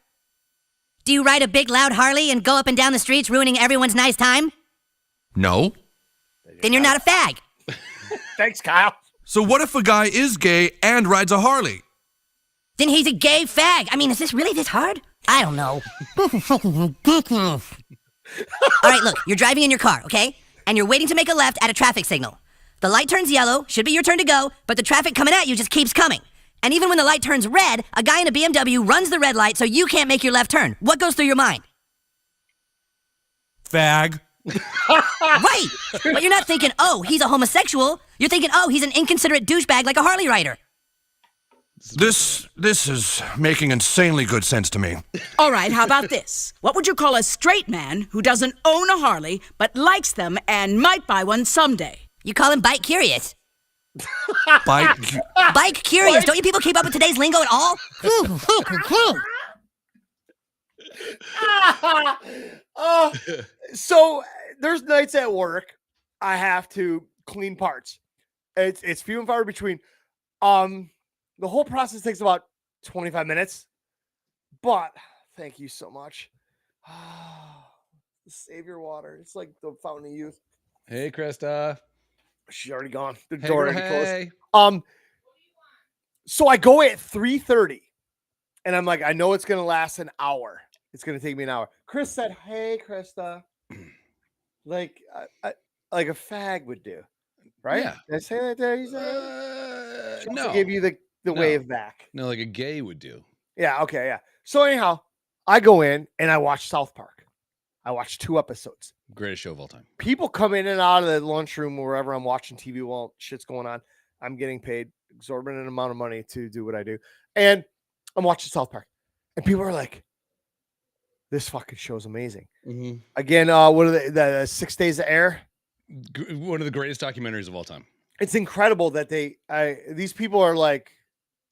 F: Do you ride a big loud Harley and go up and down the streets ruining everyone's nice time?
E: No.
F: Then you're not a fag.
D: Thanks, Kyle.
E: So what if a guy is gay and rides a Harley?
F: Then he's a gay fag. I mean, is this really this hard? I don't know. All right, look, you're driving in your car, okay? And you're waiting to make a left at a traffic signal. The light turns yellow, should be your turn to go, but the traffic coming at you just keeps coming. And even when the light turns red, a guy in a BMW runs the red light so you can't make your left turn. What goes through your mind?
E: Fag.
F: Right! But you're not thinking, oh, he's a homosexual. You're thinking, oh, he's an inconsiderate douchebag like a Harley rider.
E: This is making insanely good sense to me.
G: All right, how about this? What would you call a straight man who doesn't own a Harley but likes them and might buy one someday?
F: You call him bike curious.
E: Bike
F: curious. Don't you people keep up with today's lingo at all?
D: So there's nights at work I have to clean parts. It's few and far between. The whole process takes about 25 minutes. But thank you so much. Save your water. It's like the fountain of youth.
A: Hey, Krista.
D: She's already gone. The
A: Hey,
D: door
A: girl,
D: already
A: hey.
D: closed. So I go at 3:30, and I'm like, I know it's gonna last an hour. It's gonna take me an hour. Chris said, "Hey, Krista," like a fag would do, right?
A: Yeah.
D: Did I say that there? He said, she also
A: No.
D: gave you the wave back.
A: No, like a gay would do.
D: Yeah. Okay. Yeah. So anyhow, I go in and I watch South Park. I watched 2 episodes.
A: Greatest show of all time.
D: People come in and out of the lunchroom or wherever I'm watching TV while shit's going on. I'm getting paid exorbitant amount of money to do what I do. And I'm watching South Park. And people are like, this fucking show's amazing.
A: Mm-hmm.
D: Again, what are the 6 Days of Air?
A: One of the greatest documentaries of all time.
D: It's incredible that these people are like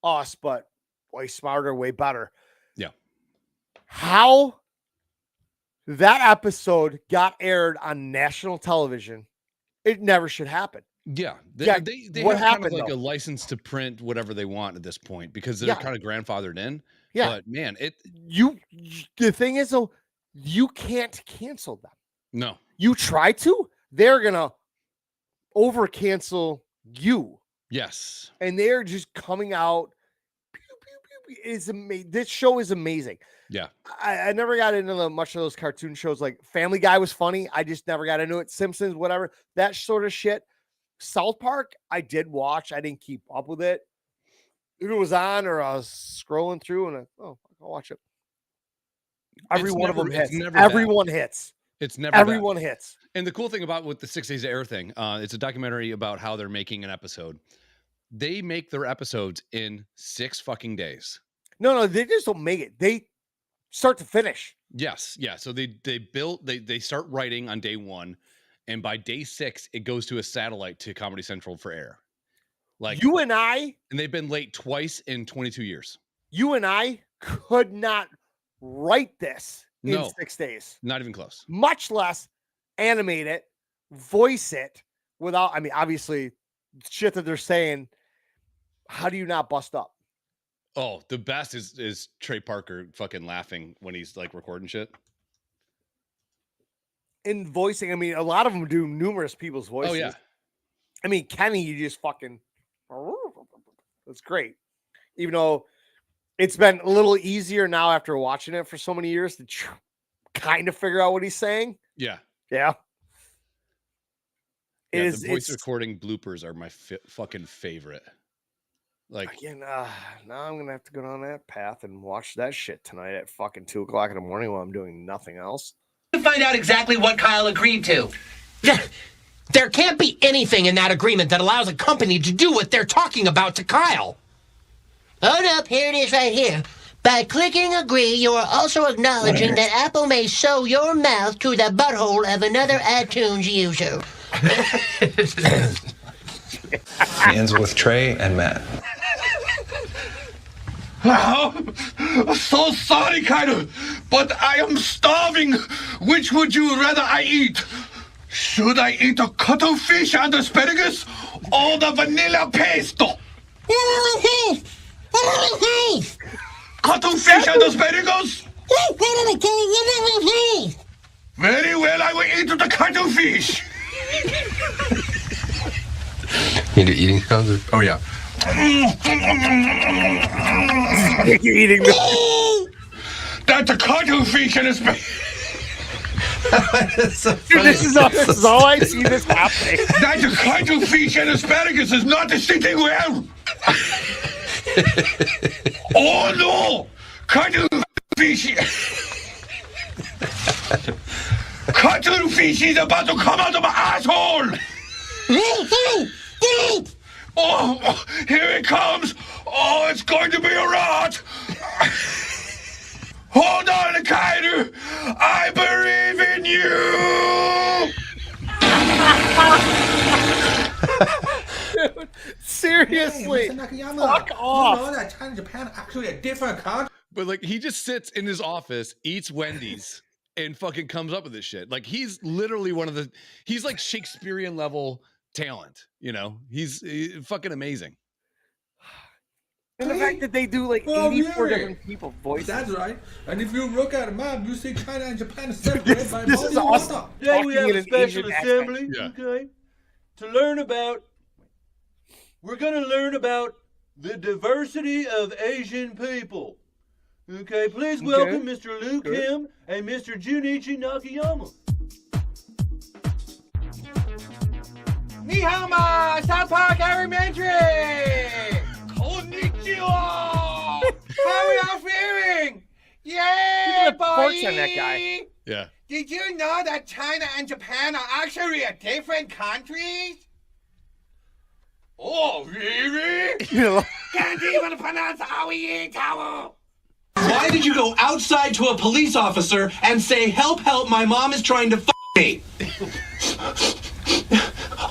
D: us, but way smarter, way better.
A: Yeah.
D: How that episode got aired on national television, it never should happen.
A: Yeah. They
D: what
A: have
D: happened,
A: kind of like
D: though?
A: a license to print whatever they want at this point because they're kind of grandfathered in.
D: Yeah.
A: But man,
D: the thing is, though, you can't cancel them.
A: No.
D: You try to, they're gonna over cancel you.
A: Yes.
D: And they're just coming out. It's amazing. This show is amazing.
A: Yeah.
D: I never got into much of those cartoon shows. Like Family Guy was funny. I just never got into it. Simpsons, whatever, that sort of shit. South Park, I did watch. I didn't keep up with it. If it was on or I was scrolling through and I'll watch it. Every one of them hits. Everyone hits.
A: It's never
D: everyone hits.
A: And the cool thing about with the 6 Days of Air thing, it's a documentary about how they're making an episode. They make their episodes in 6 fucking days.
D: No, they just don't make it. They start to finish.
A: Yes, yeah. So they start writing on day 1, and by day 6, it goes to a satellite to Comedy Central for air. Like
D: you and I,
A: and they've been late twice in 22 years.
D: You and I could not write this in 6 days.
A: Not even close.
D: Much less animate it, voice it without, I mean, obviously, shit that they're saying. How do you not bust up?
A: Oh, the best is Trey Parker fucking laughing when he's like recording shit.
D: In voicing, I mean, a lot of them do numerous people's voices.
A: Oh, yeah.
D: I mean, Kenny, you just fucking, that's great. Even though it's been a little easier now after watching it for so many years to kind of figure out what he's saying.
A: Yeah.
D: Yeah.
A: The voice recording bloopers are my fucking favorite. Like,
D: again, now I'm gonna have to go down that path and watch that shit tonight at fucking 2:00 in the morning while I'm doing nothing else.
H: To find out exactly what Kyle agreed to. There can't be anything in that agreement that allows a company to do what they're talking about to Kyle.
I: Hold up, here it is right here. By clicking agree, you are also acknowledging that Apple may sew your mouth to the butthole of another iTunes user.
J: It ends with Trey and Matt.
K: Oh, so sorry, Kyle, but I am starving. Which would you rather I eat? Should I eat the cuttlefish and asparagus or the vanilla pesto? Cuttlefish and asparagus? Very well, I will eat the cuttlefish.
J: You do eating sounds? Oh, yeah.
D: You're eating me.
K: That's a cuttlefish and asparagus.
D: Dude, this is all I see this happening.
K: That the cuttlefish and asparagus is not sitting well. Oh no! Cuttlefish! Cuttlefish is about to come out of my asshole! Oh, here it comes! Oh, it's going to be a rot! Hold on, Kyle! I believe in you!
D: Dude, seriously, fuck off.
E: You know that China and Japan are actually a different country.
A: But like, he just sits in his office, eats Wendy's, and fucking comes up with this shit. Like, he's literally he's like Shakespearean level talent. You know, he's fucking amazing.
D: And the fact that they do like 84 different people voices.
E: That's right. And if you look at a map, you see China and Japan are separated by
D: this is awesome.
L: Today we have
D: Talking
L: a
D: in an
L: special
D: Asian
L: assembly,
A: accent.
L: okay? To learn about, we're going to learn about the diversity of Asian people. Okay, please welcome Mr. Liu Kim and Mr. Junichi Nakayama.
M: 你好嘛 South Park Elementary! Konnichiwa! How are y'all feeling? Yeah, boy!
D: On that guy.
A: Yeah.
M: Did you know that China and Japan are actually a different countries? Oh, really? Can't even pronounce Aoi Tower.
H: Why did you go outside to a police officer and say, help, help, my mom is trying to me?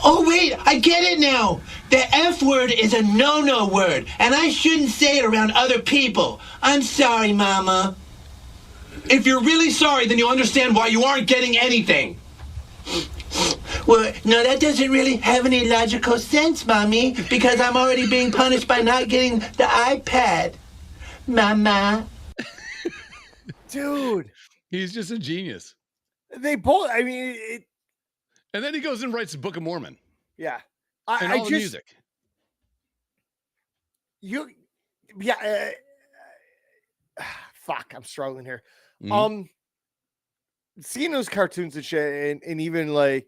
H: Oh, wait, I get it now. The F word is a no-no word, and I shouldn't say it around other people. I'm sorry, Mama. If you're really sorry, then you'll understand why you aren't getting anything. Well, no, that doesn't really have any logical sense, Mommy, because I'm already being punished by not getting the iPad. Mama.
D: Dude.
A: He's just a genius.
D: They both, I mean,
A: and then he goes and writes the Book of Mormon.
D: Yeah.
A: And all the music.
D: Fuck, I'm struggling here.
A: Mm-hmm.
D: Seeing those cartoons and shit, and even like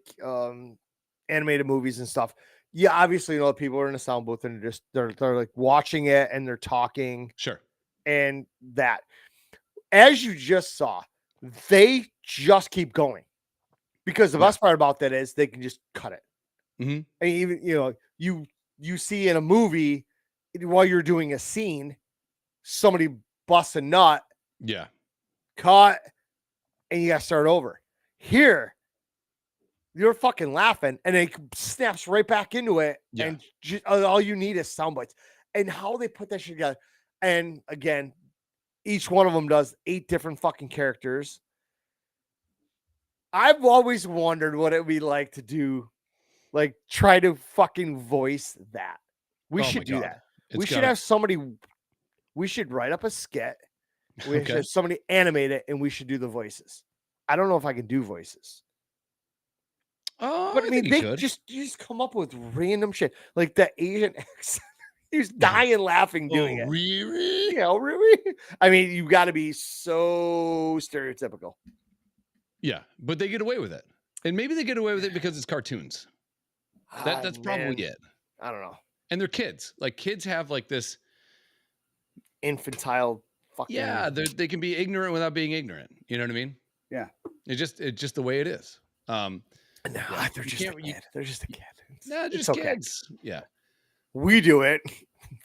D: animated movies and stuff. Yeah, obviously, people are in a sound booth and they're like watching it and they're talking.
A: Sure.
D: And that, as you just saw, they just keep going, because the best part about that is they can just cut it.
A: Mm-hmm.
D: And even you see in a movie while you're doing a scene, somebody busts a nut.
A: Yeah.
D: Cut. And you got to start over. Here, you're fucking laughing, and it snaps right back into it.
A: Yeah.
D: And all you need is sound bites. And how they put that shit together. And again, each one of them does 8 different fucking characters. I've always wondered what it would be like to do, like, try to fucking voice that. We should do that. We should have somebody. We should write up a skit. We should have somebody animate it, and we should do the voices. I don't know if I can do voices. But I mean, you just come up with random shit like the Asian accent. He's dying laughing doing it.
A: Really?
D: Yeah, really? I mean, you got to be so stereotypical.
A: Yeah, but they get away with it, and maybe they get away with it because it's cartoons. That's probably it.
D: I don't know.
A: And they're kids. Like, kids have like this
D: infantile fucking.
A: Yeah, they can be ignorant without being ignorant. You know what I mean?
D: Yeah.
A: It's just the way it is.
D: No, they're just a kid. They're just a kid.
A: No, just kids. Yeah.
D: We do it.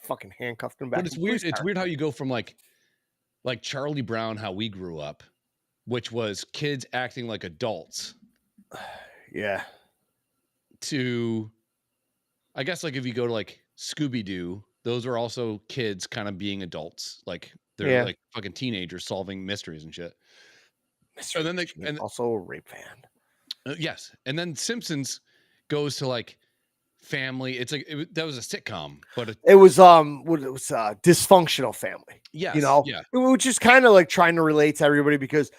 D: Fucking handcuffed them back.
A: But it's weird. It's weird how you go from like Charlie Brown, how we grew up, which was kids acting like adults.
D: Yeah.
A: To, I guess, like if you go to like Scooby-Doo, those are also kids kind of being adults. Like they're like fucking teenagers solving mysteries and shit. And then and
D: also a rape fan.
A: Yes. And then Simpsons goes to like family. It's like that was a sitcom, but it was
D: dysfunctional family.
A: Yes,
D: yeah, which is kind of like trying to relate to everybody, because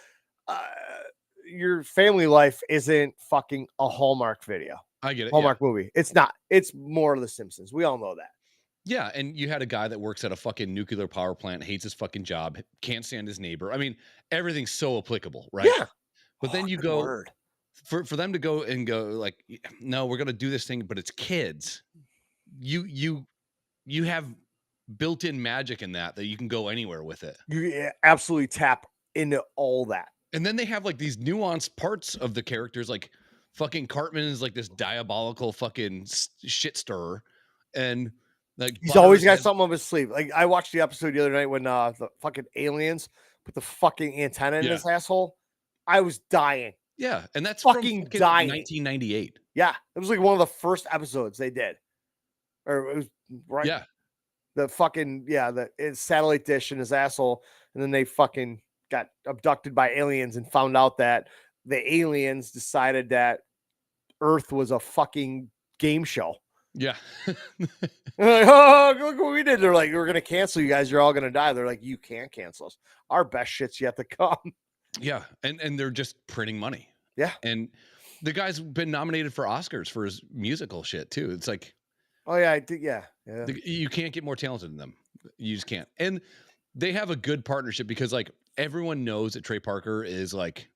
D: your family life isn't fucking a Hallmark video.
A: I get it.
D: Hallmark movie. It's not. It's more of The Simpsons. We all know that.
A: Yeah, and you had a guy that works at a fucking nuclear power plant, hates his fucking job, can't stand his neighbor. I mean, everything's so applicable, right?
D: Yeah.
A: But then you go for them to go like, no, we're gonna do this thing, but it's kids. You have built-in magic in that you can go anywhere with it.
D: You absolutely tap into all that.
A: And then they have like these nuanced parts of the characters, like fucking Cartman is like this diabolical fucking shit stirrer, and like
D: he's always got something up his sleeve. Like I watched the episode the other night when the fucking aliens put the fucking antenna in his asshole. I was dying.
A: Yeah, and that's
D: fucking
A: from
D: dying.
A: 1998.
D: Yeah, it was like one of the first episodes they did, or it was right.
A: Yeah,
D: the fucking the satellite dish in his asshole, and then they fucking got abducted by aliens and found out that the aliens decided that Earth was a fucking game show.
A: Yeah.
D: Like, oh, look what we did. They're like, we're going to cancel you guys. You're all going to die. They're like, you can't cancel us. Our best shit's yet to come.
A: Yeah. And they're just printing money.
D: Yeah.
A: And the guy's been nominated for Oscars for his musical shit too. It's like,
D: Oh yeah, I did. Yeah.
A: You can't get more talented than them. You just can't. And they have a good partnership because like everyone knows that Trey Parker is like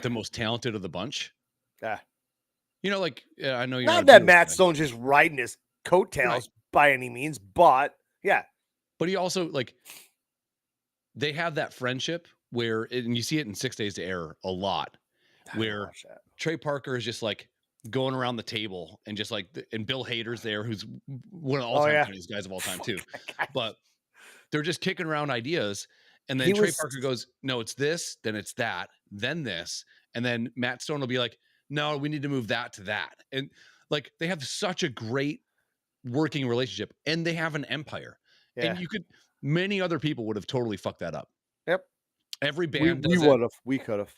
A: the most talented of the bunch.
D: Yeah.
A: You know, like I know you're
D: not that Matt Stone just riding his coattails by any means, but yeah.
A: But he also like they have that friendship where, and you see it in 6 Days to Air a lot, where Trey Parker is just like going around the table and just like, and Bill Hader's there, who's one of the all-time funniest guys of all time too. But they're just kicking around ideas. And then Trey Parker goes, no, it's this, then it's that, then this. And then Matt Stone will be like, no, we need to move that to that. And like, they have such a great working relationship and they have an empire. Yeah. And many other people would have totally fucked that up.
D: Yep.
A: Every band
D: we would have. We could have.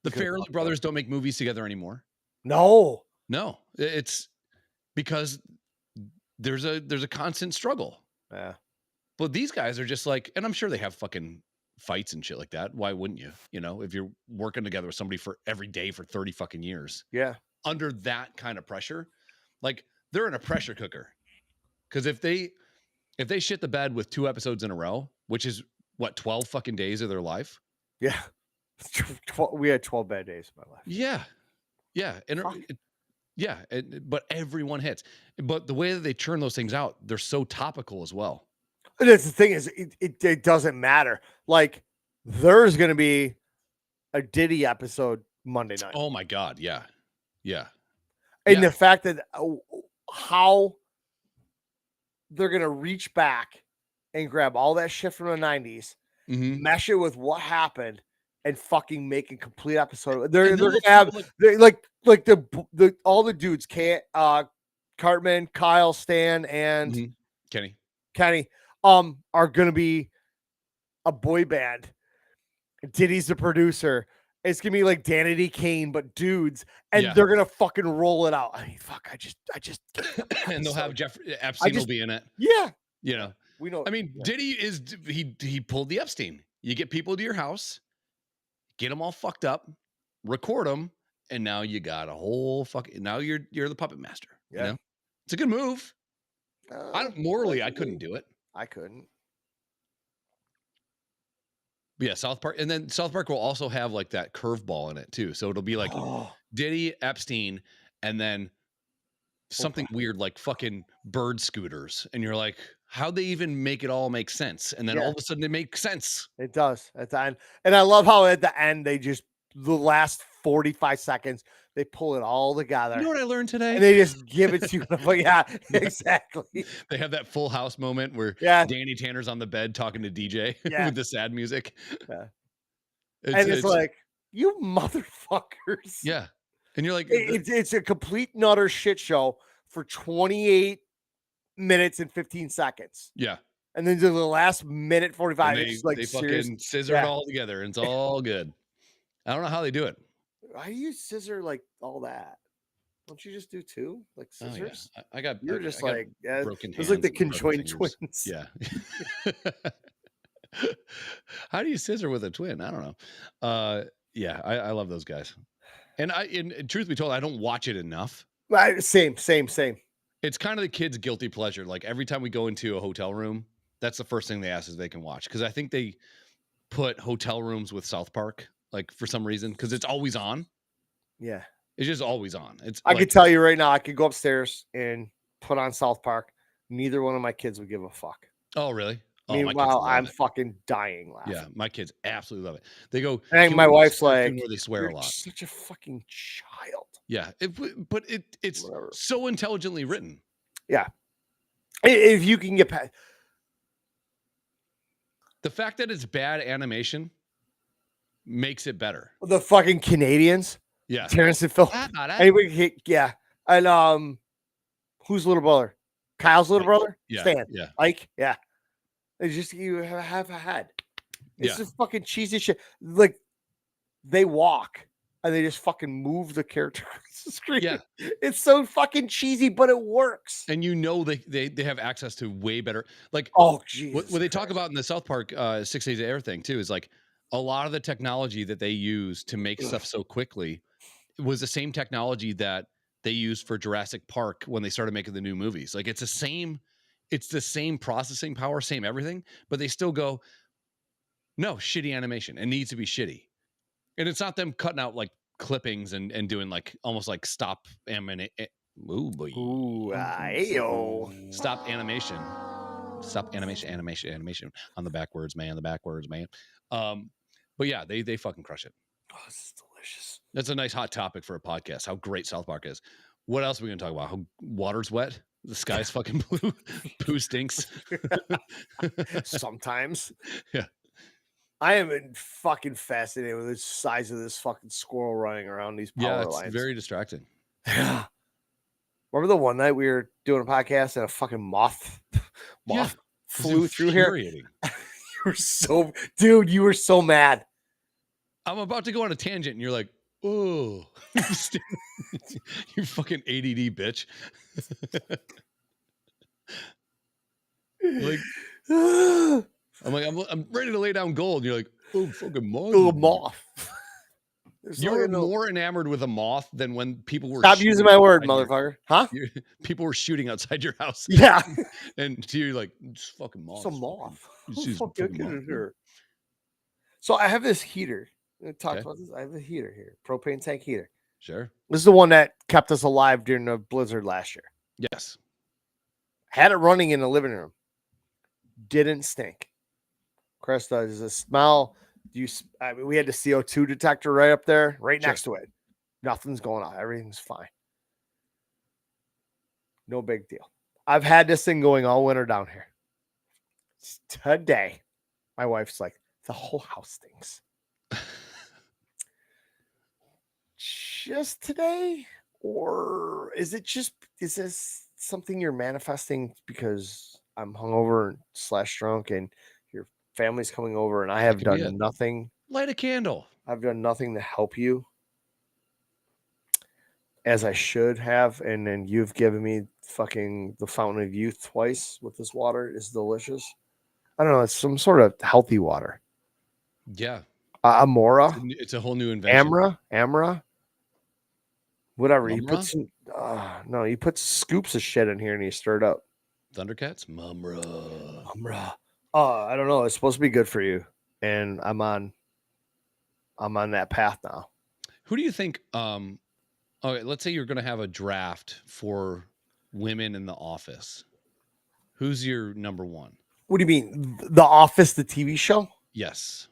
A: The Farrelly brothers don't make movies together anymore.
D: No.
A: It's because there's a constant struggle.
D: Yeah.
A: But these guys are just like, and I'm sure they have fucking fights and shit like that. Why wouldn't you? You know, if you're working together with somebody for every day for 30 fucking years.
D: Yeah.
A: Under that kind of pressure, like they're in a pressure cooker. Because if they shit the bed with 2 episodes in a row, which is what, 12 fucking days of their life?
D: Yeah. We had 12 bad days of my life.
A: Yeah. Yeah. And but everyone hits. But the way that they churn those things out, they're so topical as well.
D: And that's the thing is it doesn't matter. Like there's going to be a Diddy episode Monday night.
A: Oh my God. Yeah. Yeah.
D: And the fact that how they're going to reach back and grab all that shit from the 90s, mesh it with what happened and fucking make a complete episode. They're going to have like the all the dudes Cartman, Kyle, Stan, and Kenny are going to be a boy band. Diddy's the producer. It's going to be like Danity Kane, but dudes, and they're going to fucking roll it out. I mean, fuck, I just
A: and they'll have Epstein will be in it.
D: Yeah.
A: You know,
D: we know.
A: I mean, Diddy is, he pulled the Epstein. You get people to your house, get them all fucked up, record them, and now you got a whole now you're the puppet master.
D: Yeah.
A: You know? It's a good move. Morally, I couldn't do it.
D: I couldn't.
A: But yeah, South Park. And then South Park will also have like that curveball in it too. So it'll be like Diddy, Epstein, and then something weird like fucking bird scooters. And you're like, how'd they even make it all make sense? And then all of a sudden it makes sense.
D: It does at the end. And I love how at the end they just, the last 45 seconds, they pull it all together.
A: You know what I learned today?
D: And they just give it to you. But yeah, exactly.
A: They have that Full House moment where Danny Tanner's on the bed talking to DJ with the sad music.
D: Yeah. It's like, you motherfuckers.
A: Yeah. And you're like,
D: it's a complete and utter shit show for 28 minutes and 15 seconds.
A: Yeah.
D: And then to the last minute 45,
A: it's like they fucking scissor it all together and it's all good. I don't know how they do it.
D: Why do you scissor like all that? Don't you just do 2 like scissors?
A: Oh, yeah.
D: You're just like
A: broken hands.
D: It's like the conjoined twins.
A: Yeah. How do you scissor with a twin? I don't know. Yeah, I love those guys. And truth be told, I don't watch it enough.
D: Same.
A: It's kind of the kids' guilty pleasure. Like every time we go into a hotel room, that's the first thing they ask is they can watch. Because I think they put hotel rooms with South Park, like for some reason, because it's always on.
D: Yeah.
A: It's just always on.
D: I can tell you right now, I could go upstairs and put on South Park. Neither one of my kids would give a fuck.
A: Oh, really?
D: Meanwhile, I'm fucking dying laughing.
A: Yeah, my kids absolutely love it. They go.
D: And my wife's like,
A: where they swear a lot.
D: Such a fucking child.
A: Yeah, but it's so intelligently written.
D: Yeah, if you can get past
A: the fact that it's bad animation, makes it better.
D: The fucking Canadians.
A: Yeah,
D: Terrence and Phil. Anyway, yeah, and who's little brother? Kyle's little brother.
A: Yeah,
D: Stan.
A: Yeah,
D: Ike. Yeah. It's just you have a head. It's just fucking cheesy shit. Like they walk and they just fucking move the character across the screen.
A: Yeah,
D: it's so fucking cheesy, but it works.
A: And you know they have access to way better. Like
D: Jesus,
A: what they talk about in the South Park 6 Days to Air thing too is like a lot of the technology that they use to make stuff so quickly was the same technology that they used for Jurassic Park when they started making the new movies. Like it's the same processing power, same everything, but they still go, no, shitty animation. It needs to be shitty. And it's not them cutting out like clippings and doing like almost like stop animation. Ooh, boy. Stop animation. Stop animation on the backwards, man. But yeah, they fucking crush it.
D: Oh, this is delicious.
A: That's a nice hot topic for a podcast. How great South Park is. What else are we gonna talk about? How water's wet, the sky's fucking blue, poo stinks.
D: Sometimes.
A: Yeah.
D: I am fucking fascinated with the size of this fucking squirrel running around these power lines.
A: It's very distracting.
D: Yeah. Remember the one night we were doing a podcast and a fucking moth flew through here? You were you were so mad.
A: I'm about to go on a tangent and you're like, oh, you fucking ADD bitch. Like, I'm ready to lay down gold. And you're like, oh, fucking moth.
D: Oh, moth.
A: You were more enamored with a moth than when people were.
D: Stop using my word, motherfucker. Huh?
A: People were shooting outside your house.
D: Yeah.
A: And you're like, just fucking moth.
D: It's a moth.
A: Moth.
D: So I have this heater. I talked about this. I have a heater here, propane tank heater.
A: Sure.
D: This is the one that kept us alive during the blizzard last year.
A: Yes.
D: Had it running in the living room. Didn't stink. Chris, does the smell? We had the CO2 detector right up there, next to it. Nothing's going on. Everything's fine. No big deal. I've had this thing going all winter down here. Today, my wife's like, the whole house stinks. Just today? Or is this something you're manifesting because I'm hungover / drunk and your family's coming over and I have done nothing?
A: Light a candle.
D: I've done nothing to help you as I should have. And then you've given me fucking the fountain of youth twice with this water. It's delicious. I don't know. It's some sort of healthy water.
A: Yeah.
D: Amora.
A: It's a whole new invention.
D: Amra. Whatever.
A: Mumra?
D: You put some. No, you put scoops of shit in here and you stir it up.
A: Thundercats. Mumra.
D: I don't know. It's supposed to be good for you, and I'm on that path now.
A: Who do you think? Okay, let's say you're going to have a draft for women in the office. Who's your number one?
D: What do you mean? The Office, the TV show?
A: Yes.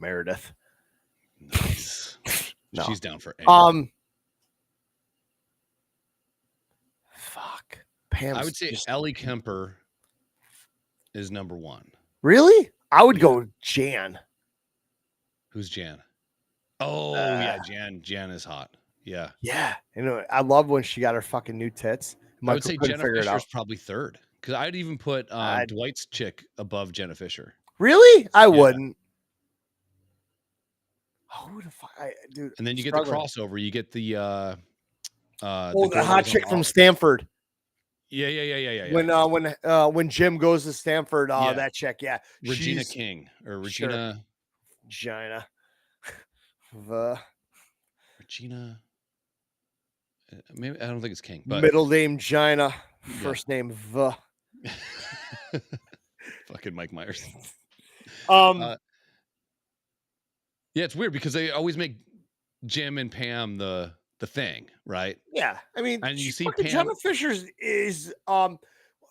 D: Meredith.
A: Nice.
D: No.
A: She's down for anything.
D: Fuck. Pam.
A: I would say Ellie Kemper is number one.
D: Really? I would go Jan.
A: Who's Jan? Oh, yeah, Jan is hot. Yeah.
D: Yeah. You know, I love when she got her fucking new tits.
A: I would say Jenna Fisher's probably third. Because I'd even put Dwight's chick above Jenna Fisher.
D: Really? I wouldn't. Who the fuck? Dude.
A: And then you get the crossover. You get the
D: the hot chick from Stanford.
A: Yeah.
D: When Jim goes to Stanford, that chick, yeah.
A: Regina King or Regina.
D: Gina.
A: Regina. Maybe I don't think it's King, but
D: middle name Gina, first name V.
A: Fucking Mike Myers.
D: Yeah,
A: it's weird because they always make Jim and Pam the thing, right?
D: Yeah, I mean,
A: and you see Pam.
D: Jenna Fisher's is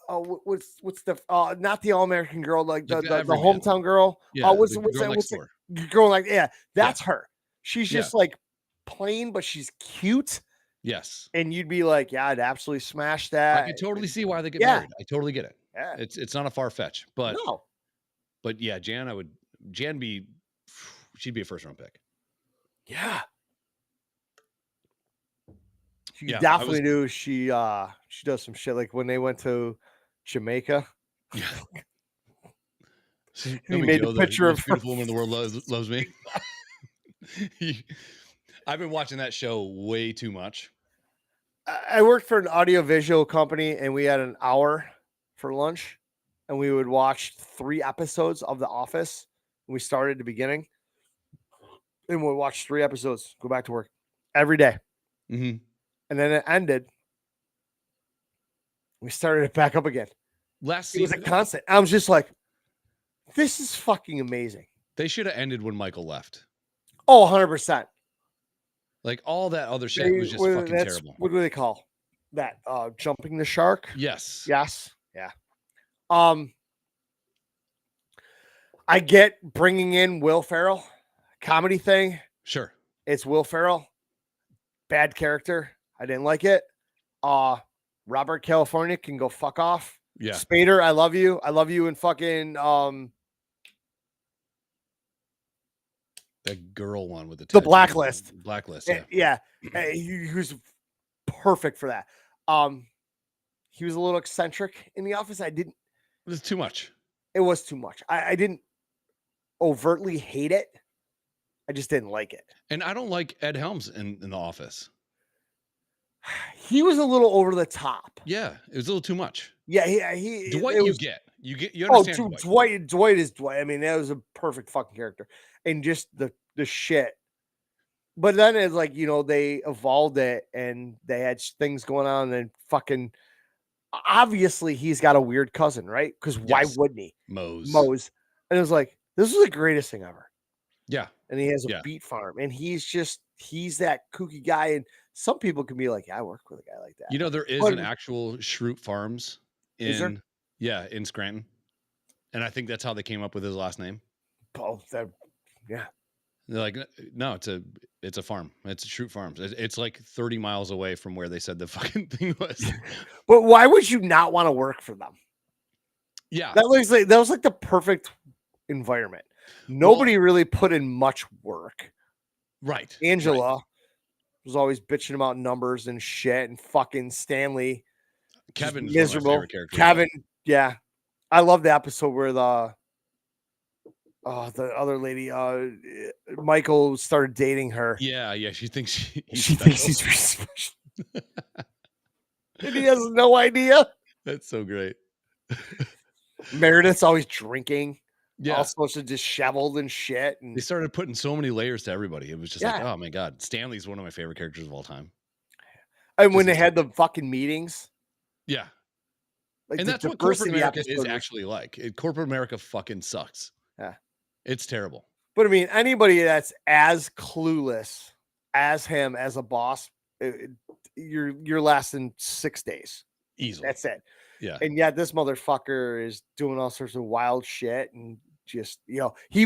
D: what's the not the All American Girl, like the hometown girl.
A: Yeah,
D: what's the girl like? Yeah, that's her. She's just like plain, but she's cute.
A: Yes,
D: and you'd be like, yeah, I'd absolutely smash that.
A: I can totally see why they get married. I totally get it.
D: Yeah,
A: it's not a far fetch, but
D: no.
A: But yeah, she'd be a first round pick.
D: Yeah. She definitely do. She does some shit like when they went to Jamaica.
A: Yeah.
D: He made the picture of
A: beautiful woman in the world loves me. I've been watching that show way too much.
D: I worked for an audiovisual company and we had an hour for lunch and we would watch 3 episodes of The Office. We started at the beginning. and we'll watch 3 episodes, go back to work every day.
A: Mm-hmm.
D: And then it ended. We started it back up again.
A: Last
D: It was a
A: season,
D: constant. I was just like, this is fucking amazing.
A: they should have ended when Michael left.
D: Oh, 100%.
A: Like all that other shit was just fucking terrible.
D: What do they call that? Jumping the shark?
A: Yes.
D: Yes. Yeah. I get bringing in Will Ferrell, comedy thing.
A: Sure.
D: It's Will Ferrell. Bad character. I didn't like it. Robert California can go fuck off.
A: Yeah.
D: Spader, I love you. I love you in fucking
A: That girl one with the
D: Blacklist.
A: Blacklist,
D: yeah. He was perfect for that. He was a little eccentric in The Office.
A: It was too much.
D: It was too much. I didn't overtly hate it. I just didn't like it.
A: And I don't like Ed Helms in The Office.
D: He was a little over the top.
A: Yeah, it was a little too much.
D: Yeah,
A: Dwight,
D: you
A: understand
D: Dwight. Dwight is Dwight. I mean, that was a perfect fucking character, and just the shit. But then it's like, they evolved it, and they had things going on, and fucking obviously he's got a weird cousin, right? Because why wouldn't he?
A: Mose,
D: and it was like, this is the greatest thing ever.
A: Yeah,
D: and he has a beet farm, and he's that kooky guy, and some people can be like, yeah, I work with a guy like that.
A: There is an actual Schrute Farms in Scranton. And I think that's how they came up with his last name.
D: Oh, yeah.
A: They're like, no, it's a farm. It's Schrute Farms. It's like 30 miles away from where they said the fucking thing was.
D: But why would you not want to work for them?
A: Yeah.
D: That was like the perfect environment. Nobody really put in much work.
A: Right.
D: Angela was always bitching about numbers and shit, and fucking Stanley.
A: Kevin's
D: miserable.
A: Kevin,
D: yeah. I love the episode where the other lady, Michael, started dating her.
A: Yeah. She thinks
D: she thinks he's really special. And he has no idea.
A: That's so great.
D: Meredith's always drinking.
A: Yeah.
D: All sorts of disheveled and shit. And
A: they started putting so many layers to everybody. It was just like, oh my God. Stanley's one of my favorite characters of all time.
D: And when they had the fucking meetings.
A: Yeah.
D: Like,
A: and that's what corporate America is actually like. Corporate America fucking sucks.
D: Yeah.
A: It's terrible.
D: But I mean, anybody that's as clueless as him as a boss, you're lasting 6 days.
A: Easily.
D: That's it.
A: Yeah.
D: And yet this motherfucker is doing all sorts of wild shit, and just, he he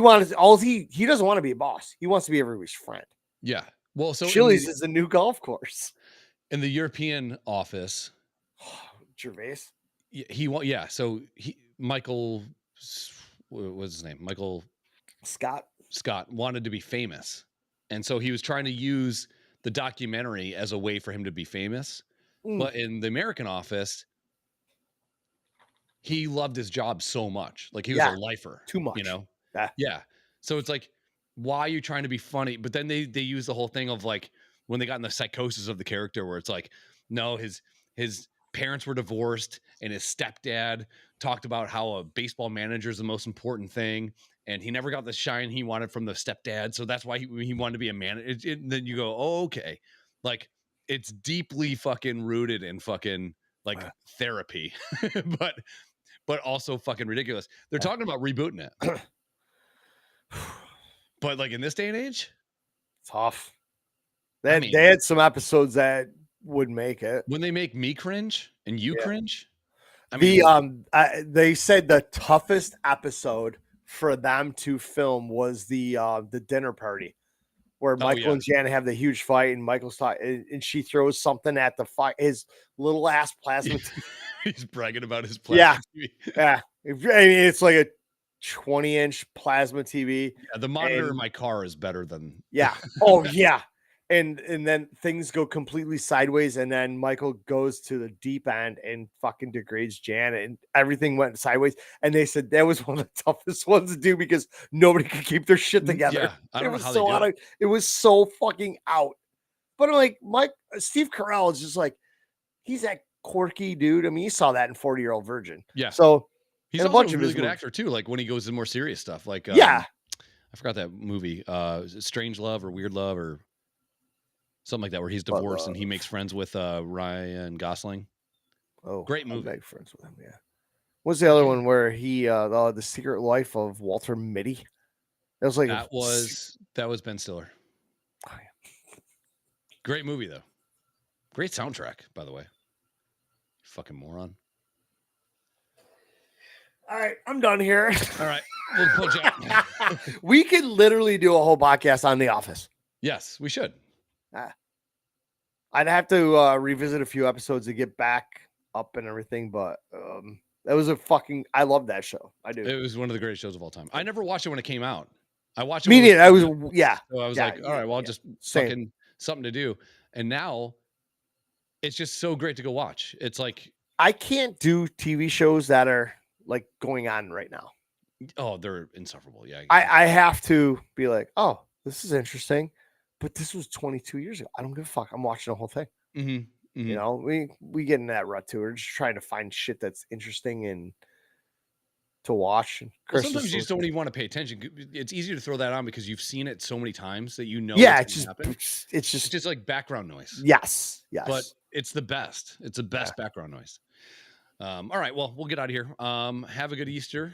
D: doesn't want to be a boss. He wants to be everybody's friend.
A: Yeah. Well, so
D: Chili's is the new golf course.
A: In the European office,
D: Gervais.
A: So Michael, what was his name? Michael
D: Scott
A: wanted to be famous. And so he was trying to use the documentary as a way for him to be famous. But in the American office, he loved his job so much. Like, he was a lifer.
D: Too much.
A: Yeah. So it's like, why are you trying to be funny? But then they use the whole thing of like, when they got in the psychosis of the character, where it's like, no, his parents were divorced, and his stepdad talked about how a baseball manager is the most important thing, and he never got the shine he wanted from the stepdad, so that's why he wanted to be a manager. Then you go, oh, okay, like, it's deeply fucking rooted in fucking like therapy, but also fucking ridiculous. They're talking about rebooting it, but like in this day and age,
D: tough. They had some episodes that would make it.
A: When they make me cringe and you cringe. I mean,
D: they said the toughest episode for them to film was the dinner party, where Michael and Janet have the huge fight, and Michael's talking, and she throws something at the fight, his little ass plasma.
A: He's bragging about his plasma TV.
D: Yeah. I mean, it's like a 20-inch plasma TV.
A: Yeah, the monitor in my car is better than.
D: Yeah. Oh yeah. And then things go completely sideways, and then Michael goes to the deep end and fucking degrades Janet, and everything went sideways. And they said that was one of the toughest ones to do because nobody could keep their shit together.
A: Yeah, I don't know how
D: so
A: they do it.
D: It was so fucking out. But I'm like, Steve Carell is just like, he's that quirky dude. I mean, you saw that in 40-Year-Old Virgin.
A: Yeah.
D: So
A: he's
D: a
A: also
D: bunch
A: a
D: of
A: really
D: his
A: good
D: movies.
A: actor too. Like when he goes to more serious stuff, like
D: I
A: I forgot that movie. Is it Strange Love or Weird Love or something like that, where he's divorced and he makes friends with Ryan Gosling.
D: Oh,
A: great movie.
D: I make friends with him. Yeah. What's the other one where he the Secret Life of Walter Mitty? That was like
A: that was Ben Stiller.
D: Oh, yeah.
A: Great movie though. Great soundtrack, by the way. Fucking moron.
D: All right, I'm done here.
A: All right, we'll punch out.
D: We could literally do a whole podcast on The Office.
A: Yes, we should.
D: I'd have to revisit a few episodes to get back up and everything, but that was I love that show. I do.
A: It was one of the greatest shows of all time. I never watched it when it came out. I watched it.
D: Me neither.
A: So I was like, all right, well, just fucking something to do. And now it's just so great to go watch. It's like
D: I can't do TV shows that are like going on right now.
A: Oh, they're insufferable. Yeah.
D: I have to be like, oh, this is interesting. But this was 22 years ago. I don't give a fuck. I'm watching the whole thing.
A: Mm-hmm.
D: You know, we get in that rut too. We're just trying to find shit that's interesting and to watch. And
A: well, sometimes you just don't even want to pay attention. It's easier to throw that on because you've seen it so many times that you know.
D: Yeah, it's just
A: like background noise.
D: Yes,
A: but it's the best. It's the best background noise. All right, well, we'll get out of here. Have a good Easter.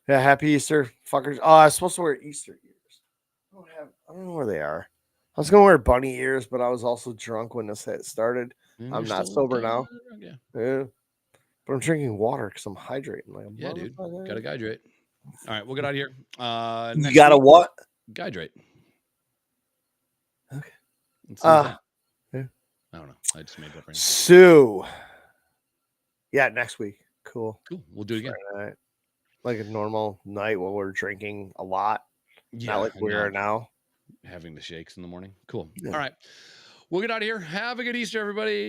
D: Yeah, happy Easter, fuckers. Oh, I was supposed to wear Easter ears. I don't know where they are. I was gonna wear bunny ears, but I was also drunk when this started. I'm not sober now. Yeah. But I'm drinking water because I'm hydrating. Like,
A: yeah, dude. Gotta hydrate. All right, we'll get out of here.
D: You gotta what?
A: Hydrate.
D: Okay.
A: Yeah. I don't know. I just made that right.
D: So, yeah, next week. Cool.
A: We'll do it again.
D: Right. Like a normal night while we're drinking a lot.
A: Yeah,
D: not like we are now.
A: Having the shakes in the morning. Cool. Yeah. All right. We'll get out of here. Have a good Easter, everybody.